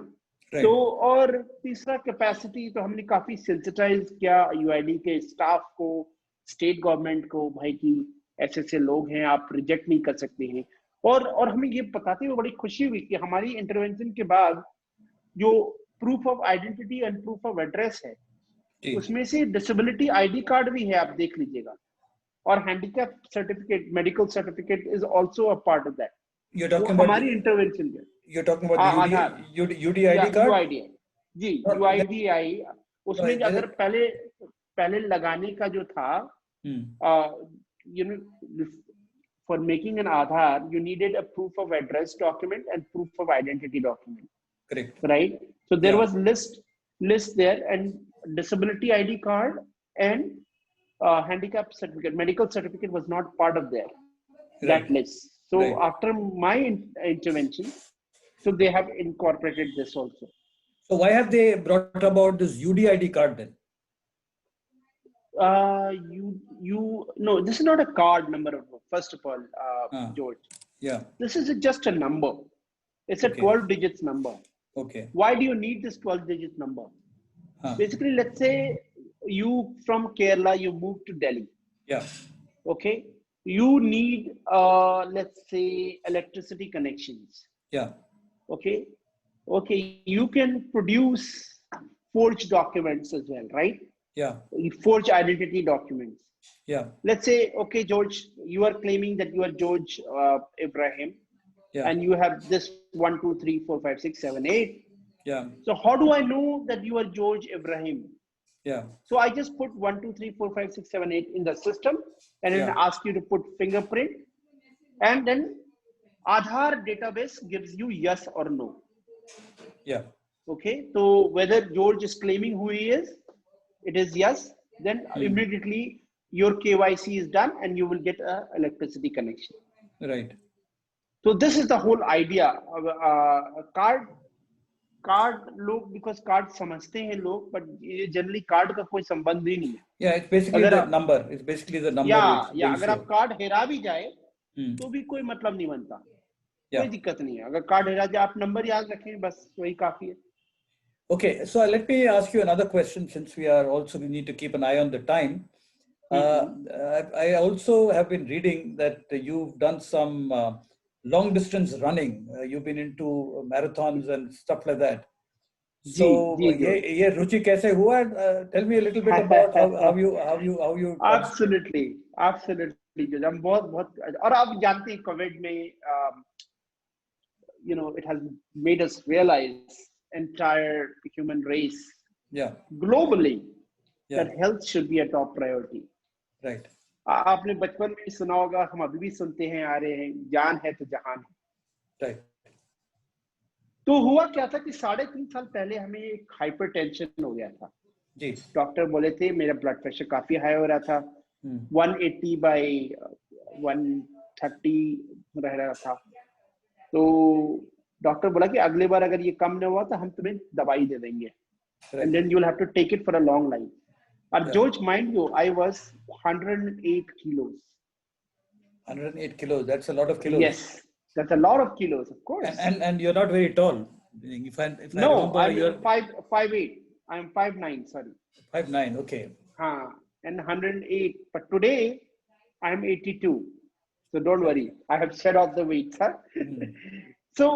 तो और तीसरा कैपेसिटी, तो हमने काफी सेंसिटाइज किया यूआईडी के स्टाफ को, स्टेट गवर्नमेंट को, भाई की ऐसे लोग हैं, आप रिजेक्ट नहीं कर सकते हैं। और हमें ये बताते हुए बड़ी खुशी हुई कि हमारी इंटरवेंशन के बाद जो proof of identity and proof of address है, उसमें से डिसेबिलिटी आईडी कार्ड भी है, आप देख लीजिएगा, और handicap certificate, medical certificate is also a part of that. You're talking about हमारी इंटरवेंशन में you're talking about the UDID card? UID ji, UIDI। उसमें अगर पहले लगाने का जो था, for making an Aadhaar, you needed a proof of address document and proof of identity document. Correct. Right? So there was list there, and disability ID card and handicap certificate, medical certificate was not part of that list. So after my intervention, So they have incorporated this also. So why have they brought about this UDID card then? No, this is not a card number. First of all, George, Yeah. this is just a number. It's a 12 digits number. Okay. Why do you need this 12 digit number? Basically, let's say you from Kerala, you move to Delhi. Yeah. Okay. You need, let's say, electricity connections. Yeah. Okay. Okay. You can produce forged documents as well, right? Yeah. Forged identity documents. Yeah. Let's say, okay, George, you are claiming that you are George Ibrahim, and you have this 1, 2, 3, 4, 5, 6, 7, 8. Yeah. So how do I know that you are George Ibrahim? Yeah. So I just put 1, 2, 3, 4, 5, 6, 7, 8 in the system, and then ask you to put fingerprint, and then Aadhaar database gives you yes or no. Yeah. Okay. So whether George is claiming who he is, it is yes. Then immediately your KYC is done, and you will get an electricity connection. Right. So this is the whole idea of card लोग because card समझते हैं लोग, but ये generally card का कोई संबंध ही नहीं है. Yeah, it's basically the number. It's basically the number. या अगर आप कार्ड हेरा भी जाए तो भी कोई मतलब नहीं बनता. कोई दिक्कत नहीं है. अगर कार्ड हेरा जाए आप नंबर याद रखें, बस वही काफी है. Okay, so let me ask you another question, since we need to keep an eye on the time. I also have been reading that you've done some long distance running. You've been into marathons and stuff like that. So ये रुचि कैसे हुआ? Tell me a little bit about how you Absolutely. हम बहुत और आप जानते हैं Covid में it has made us realize entire human race globally that health should be a top priority. Right. आपने बचपन में सुना होगा, हम अभी भी सुनते हैं आ रहे हैं, जान है तो जहान है. Right. तो हुआ क्या था कि 3.5 साल पहले हमें एक हाइपरटेंशन हो गया था. जी. डॉक्टर बोले थे मेरा ब्लड प्रेशर काफी हाई हो रहा था. 180/130 रह रहा था. तो डॉक्टर बोला कि अगले बार अगर ये कम न हुआ तो हम तुम्हें दवाई दे देंगे. And then you'll have to take it for a long life. And George, mind you, I was 108 kilos. 108 kilos. That's a lot of kilos. Yes, that's a lot of kilos, of course. And you're not very tall. If I no, remember, I'm 5'8". I'm 5'9". Sorry. 5'9". Okay. And 108. But today I'm 82. So don't worry. I have shed off the weight, sir. So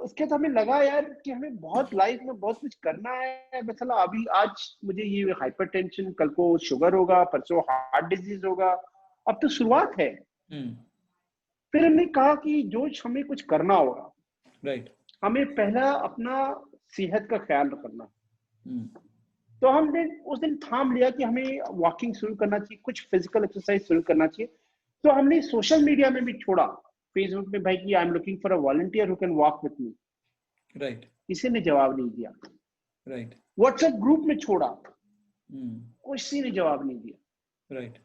उसके बाद हमें लगा यार कि हमें बहुत life में बहुत कुछ करना है. मतलब अभी आज मुझे ये हाइपरटेंशन, कल को शुगर होगा, परसों हार्ट डिजीज होगा. अब तो शुरुआत है. फिर हमने कहा कि जोश हमें कुछ करना होगा. राइट. हमें पहला अपना सेहत का ख्याल रखना. तो हमने उस दिन ठान लिया कि हमें वॉकिंग शुरू करना चाहिए, कुछ फिजिकल एक्सरसाइज शुरू करना चाहिए. तो हमने सोशल मीडिया में भी छोड़ा, फेसबुक में भाई कि I am looking for a volunteer who can walk with me. Right. किसी ने जवाब नहीं दिया. राइट. व्हाट्सएप ग्रुप में छोड़ा, किसी ने जवाब नहीं दिया. राइट.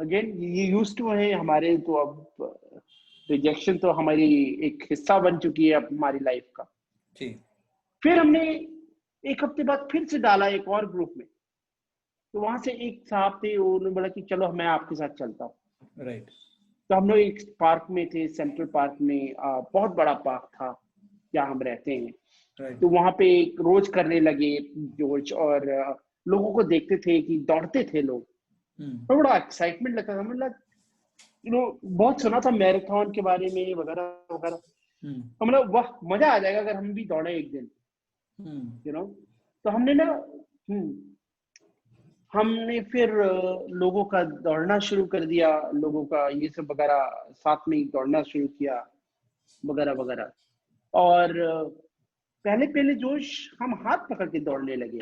अगेन ये यूज्ड टू है हमारे. तो अब रिजेक्शन तो हमारी एक हिस्सा बन चुकी है अब हमारी लाइफ का. जी. फिर हमने एक हफ्ते बाद फिर से डाला एक और ग्रुप में. तो वहां से एक साहब थे, उन्होंने बोला कि चलो मैं आपके साथ चलता हूँ. राइट. तो हम लोग एक पार्क में थे, सेंट्रल पार्क में. बहुत बड़ा पार्क था जहाँ हम रहते हैं. तो वहां पे रोज करने लगे जोश, और लोगों को देखते थे कि दौड़ते थे लोग. तो बड़ा एक्साइटमेंट लगता था. मतलब बहुत सुना था मैराथन के बारे में वगैरह वगैरह. तो मतलब वाह, मजा आ जाएगा अगर हम भी दौड़े एक दिन. तो हमने फिर लोगों का दौड़ना शुरू कर दिया. लोगों का ये सब वगैरह साथ में दौड़ना शुरू किया वगैरह वगैरह. और पहले जोश हम हाथ पकड़ के दौड़ने लगे.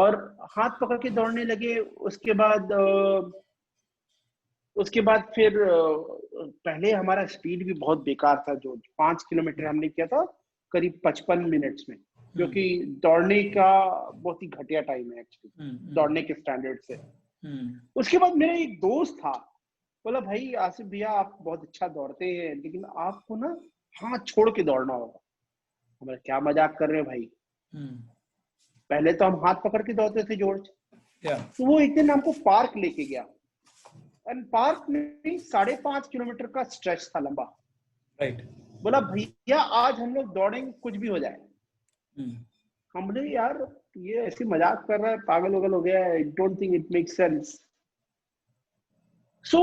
और हाथ पकड़ के दौड़ने लगे. उसके बाद फिर पहले हमारा स्पीड भी बहुत बेकार था. जो 5 किलोमीटर हमने किया था करीब 55 मिनट्स में, जो कि दौड़ने का बहुत ही घटिया टाइम है एक्चुअली, दौड़ने के स्टैंडर्ड से. उसके बाद मेरा एक दोस्त था, बोला भाई आसिफ भैया आप बहुत अच्छा दौड़ते हैं, लेकिन आपको ना हाथ छोड़ के दौड़ना होगा। हमें क्या मजाक कर रहे हैं भाई, Hmm. पहले तो हम हाथ पकड़ के दौड़ते थे जॉर्ज। Yeah. तो वो एक दिन हमको पार्क लेके गया, एंड पार्क में 5.5 किलोमीटर का स्ट्रेच था लंबा। Right. बोला भैया आज हम लोग दौड़ेंगे, कुछ भी हो जाए। Hmm. हम बोले यार ये ऐसी मजाक कर रहा है, पागल वगल हो गया, I don't think it makes sense. So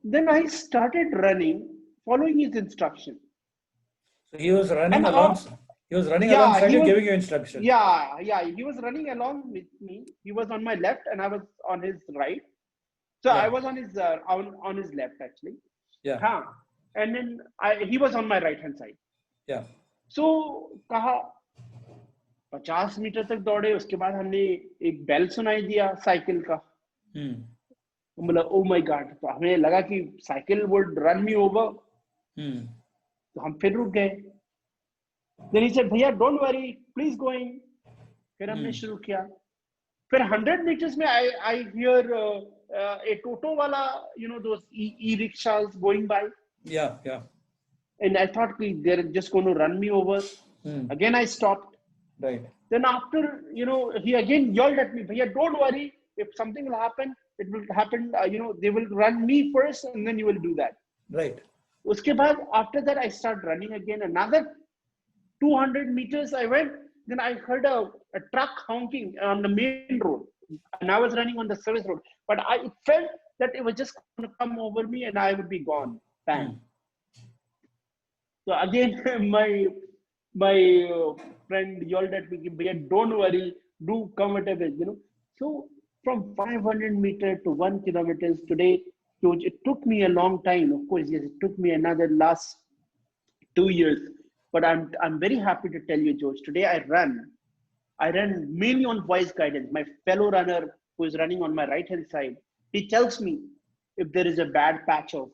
then I started running following his instruction, So he was running and along. He was running yeah, alongside he you, was, giving you instructions. yeah, he was running along with me. He was on my left and I was on his right. So I Yeah. was on his on his left actually. Yeah. हाँ, and then he was on my right hand side. Yeah. So कहा 50 metre तक दौड़े, उसके बाद हमने एक bell सुनाई दिया साइकिल का। Hmm. बोला ओ माय गॉड, तो हमें लगा कि cycle would run me over, Hmm. तो हम फिर रुक गए। देन ही सेड भैया डोंट वरी प्लीज गो इन। फिर हमने शुरू किया। फिर 100 meters में I hear a Toto wala, you know, those e-rickshaws going by, Yeah. Yeah. and I thought they're just going to run me over. Hmm. Again I stopped. Right. Then after, you know, he again yelled at me, bhaiya don't worry, if something will happen, it will happen, you know, they will run me first and then you will do that. Right. Uske baad after that I started running again, another 200 meters I went. Then I heard a truck honking on the main road, and I was running on the service road. But I felt that it was just going to come over me, and I would be gone. Bang. Hmm. So again, my friend yelled at me, "Bhaiya, don't worry, do come whatever, you know." So from 500 meter to 1 kilometers today, it took me a long time. Of course, yes, it took me another last 2 years. But I'm very happy to tell you, George, today I run mainly on voice guidance. My fellow runner who is running on my right hand side, he tells me if there is a bad patch of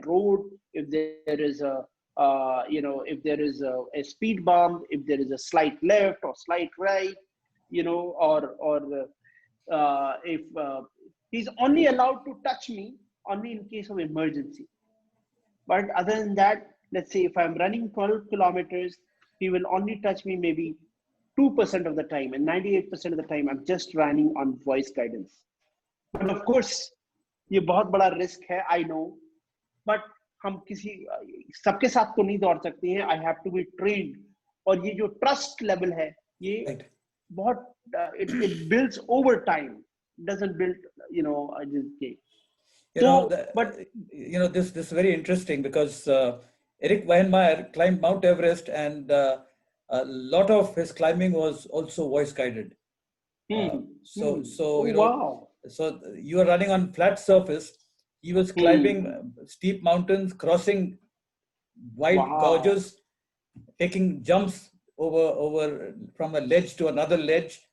road, if there is a you know, if there is a speed bump, if there is a slight left or slight right, you know, or if he's only allowed to touch me only in case of emergency. But other than that, let's say if I'm running 12 kilometers, he will only touch me maybe 2% of the time, and 98% of the time I'm just running on voice guidance. But of course, ये बहुत बड़ा risk है, I know. But हम किसी सबके साथ तो नहीं दौड़ सकते हैं. I have to be trained. और ये जो trust level है, ये Right. बहुत it builds over time. Doesn't build, you know, just You so. know, But you know, this is very interesting because Eric Weinmeier climbed Mount Everest, and a lot of his climbing was also voice guided. So Oh, you know, wow. so you are running on flat surface. He was climbing steep mountains, crossing wide Wow. gorges, taking jumps over from a ledge to another ledge,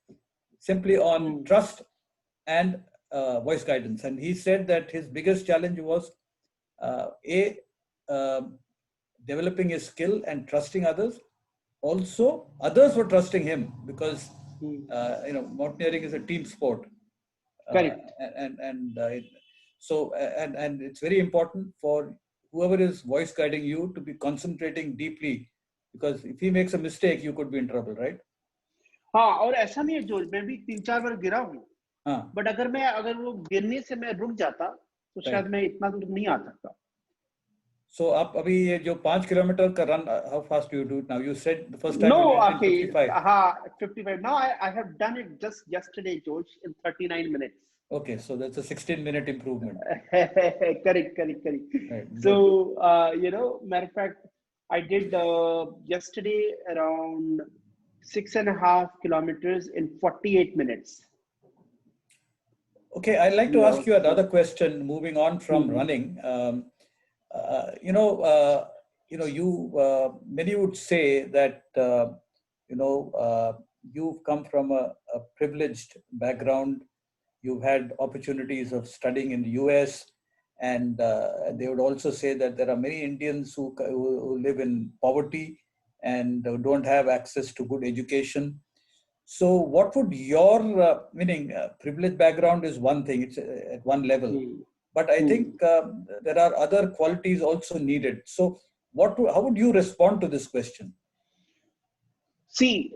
simply on trust and voice guidance. And he said that his biggest challenge was developing his skill and trusting others. Also, others were trusting him because you know, mountaineering is a team sport. Correct. And it's very important for whoever is voice guiding you to be concentrating deeply, because if he makes a mistake, you could be in trouble, right? हाँ, और ऐसा नहीं है जो मैं भी 3-4 बार गिरा हूँ, हाँ. बट अगर वो गिरने से मैं रुक जाता तो शायद मैं इतना दूर नहीं आ सकता. So आप अभी ये जो 5 किलोमीटर का run, how fast do you do it now? You said the first time No, you did it okay, in 55. हाँ, 55. Now I have done it just yesterday, George, in 39 minutes. Okay, so that's a 16-minute improvement. Correct. Right. So you know, matter of fact, I did yesterday around 6.5 kilometers in 48 minutes. Okay, I'd like to ask you another question. Moving on from running, many would say that you've come from a privileged background. You've had opportunities of studying in the US, and they would also say that there are many Indians who live in poverty and don't have access to good education. So what would your privileged background is one thing, it's at one level, but I think there are other qualities also needed. So how would you respond to this question? See,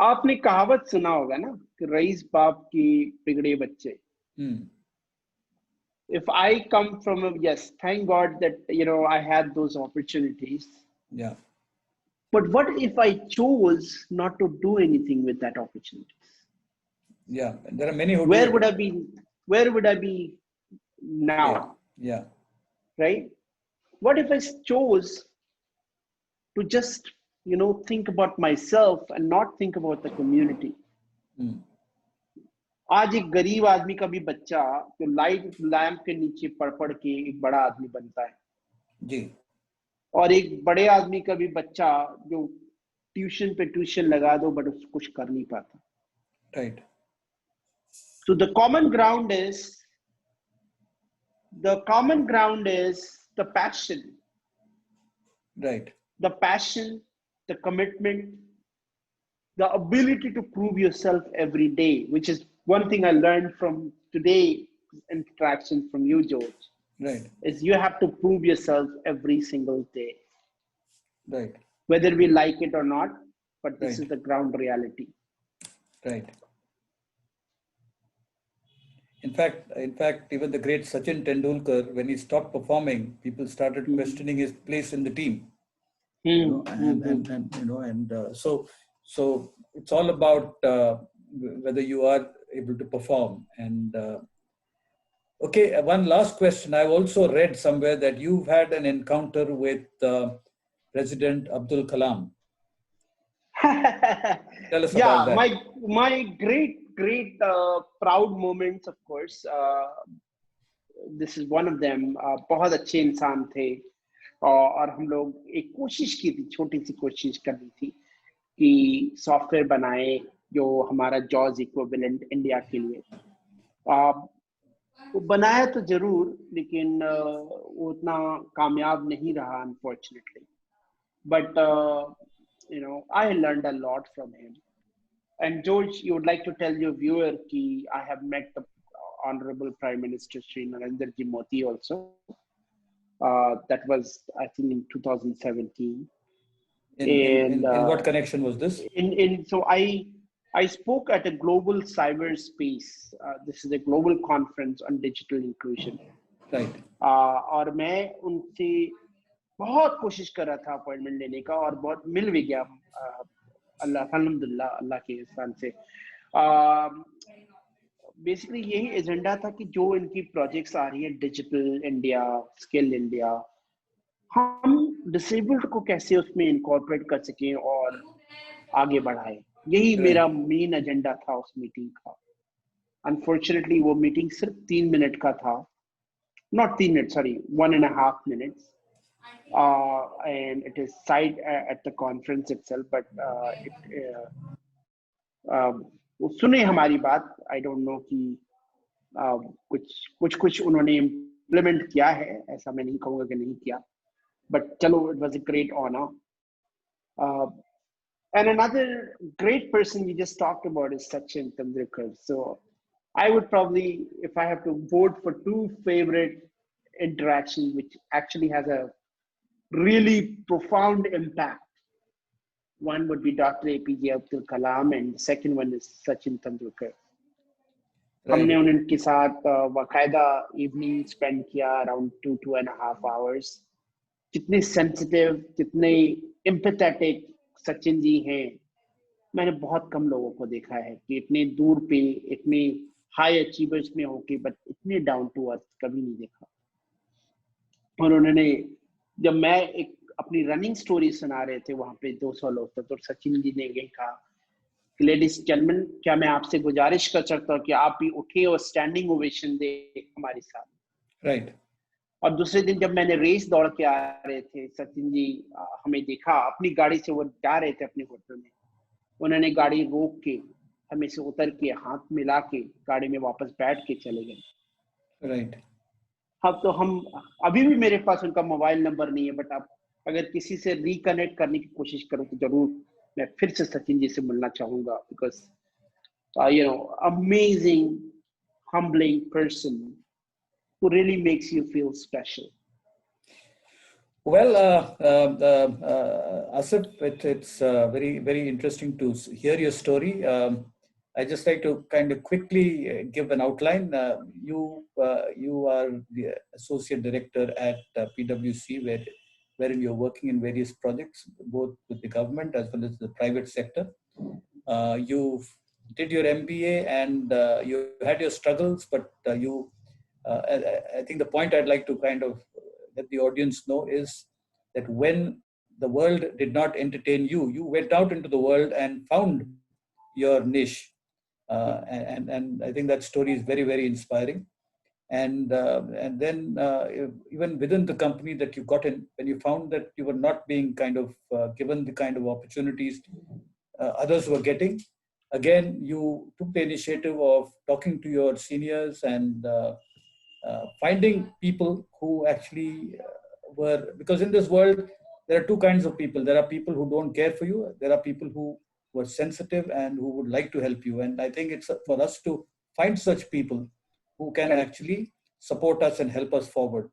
आपने कहावत सुना होगा ना कि rice बाप की बिगड़े बच्चे. If I come from yes, thank God that I had those opportunities. Yeah. But what if I chose not to do anything with that opportunity? Yeah, there are many who Where do. would I be? Where would I be now? Yeah. Right? What if I chose to just think about myself and not think about the community? आज एक गरीब आदमी का भी बच्चा जो light lamp के नीचे पढ़ के एक बड़ा आदमी बनता है जी, और एक बड़े आदमी का भी बच्चा जो ट्यूशन पे ट्यूशन लगा दो बट उसको कुछ कर नहीं पाता. Right. So the common ground is the passion. Right. The passion, the commitment, the ability to prove yourself every day, which is one thing I learned from today's interaction from you, George. Right. Is you have to prove yourself every single day. Right. Whether we like it or not, but this Right. is the ground reality. Right. In fact, even the great Sachin Tendulkar, when he stopped performing, people started questioning his place in the team. So it's all about whether you are able to perform. And okay, one last question. I've also read somewhere that you've had an encounter with President Abdul Kalam. Tell us about that. My great proud moments, of course. This is one of them. बहुत अच्छे इंसान थे और हम लोग एक कोशिश की थी, छोटी सी कोशिश करनी थी कि सॉफ्टवेयर बनाए जो हमारा जॉज इक्विवेलेंट इंडिया के लिए. वो बनाया तो जरूर, लेकिन वो उतना कामयाब नहीं रहा, unfortunately. But I learned a lot from him. And George, you would like to tell your viewer that I have met the Honorable Prime Minister Shri Narendra Ji Modi also. That was, I think, in 2017. In what connection was this? So I spoke at a global cyberspace. This is a global conference on digital inclusion. Right. और मैं उनसे बहुत कोशिश कर रहा था appointment लेने का और बहुत मिल भी गया, अल्हम्दुलिल्लाह, अल्लाह के एहसान से. बेसिकली यही एजेंडा था कि जो इनकी प्रोजेक्ट्स आ रही है, डिजिटल इंडिया, स्किल इंडिया, हम डिसेबल्ड को कैसे उसमें इनकॉर्पोरेट कर सकें और आगे बढ़ाएं. यही मेरा मेन एजेंडा था उस मीटिंग का. अनफॉर्चुनेटली वो मीटिंग सिर्फ 3 मिनट का था, not 3 minutes, sorry, 1.5 minutes. And it is side at the conference itself, but सुने हमारी बात. I don't know कि कुछ उन्होंने implement किया है, ऐसा मैं नहीं कहूँगा कि नहीं किया, but चलो, it was a great honor. And another great person you just talked about is Sachin Tendulkar. So I would probably, if I have to vote for 2 favorite interactions which actually has a really profound impact, one would be Dr. APJ Abdul Kalam and the second one is Sachin Tendulkar. हमने उनके साथ बाकायदा evening spend किया, around 2.5 hours. कितने sensitive, कितने empathetic Sachin ji हैं, मैंने बहुत कम लोगों को देखा है कि इतने दूर पे, इतने हाई अचीवर्स में होके बट इतने डाउन टू अर्थ कभी नहीं देखा. और उन्होंने, जब मैं एक अपनी रनिंग स्टोरी सुना रहे थे वहां पे 200 लोग थे, तो सचिन जी ने यही कहा कि लेडीज जेंटलमैन, क्या मैं आपसे गुजारिश कर सकता हूँ कि आप भी उठे और स्टैंडिंग ओवेशन दे हमारे साथ. राइट. और दूसरे दिन जब मैंने रेस दौड़ के आ रहे थे, सचिन जी हमें देखा, अपनी गाड़ी से वो जा रहे थे अपने होटल में, उन्होंने गाड़ी रोक के हमें से उतर के हाथ मिला के गाड़ी में वापस बैठ के चले गए. राइट. अब तो हम, अभी भी मेरे पास उनका मोबाइल नंबर नहीं है, बट अब अगर किसी से रिकनेक्ट करने की कोशिश करूं तो जरूर मैं फिर से सचिन जी से मिलना चाहूंगा, because amazing, humbling person who really makes you feel special. Well, Asif, it's very, very interesting to hear your story. I just like to kind of quickly give an outline. You are the associate director at PwC, wherein you're working in various projects, both with the government as well as the private sector. You did your MBA and you had your struggles, but I think the point I'd like to kind of let the audience know is that when the world did not entertain you, you went out into the world and found your niche. And I think that story is very, very inspiring. And then even within the company that you got in, when you found that you were not being kind of given the kind of opportunities others were getting, again you took the initiative of talking to your seniors and finding people who actually were, because in this world there are two kinds of people. There are people who don't care for you, there are people who were sensitive and who would like to help you. And I think it's for us to find such people who can Correct. actually support us and help us forward.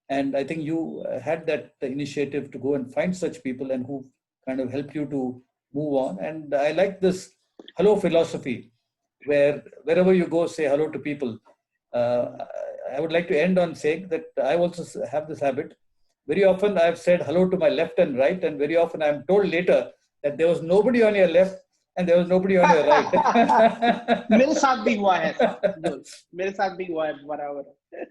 And I think you had that initiative to go and find such people and who kind of help you to move on. And I like this hello philosophy, where wherever you go, say hello to people. uh, I would like to end on saying that I also have this habit. Very often I've said hello to my left and right, and very often I'm told later that there was nobody on your left and there was nobody on your right. मेरे साथ भी हुआ है ऐसा, मेरे साथ भी हुआ है बराबर.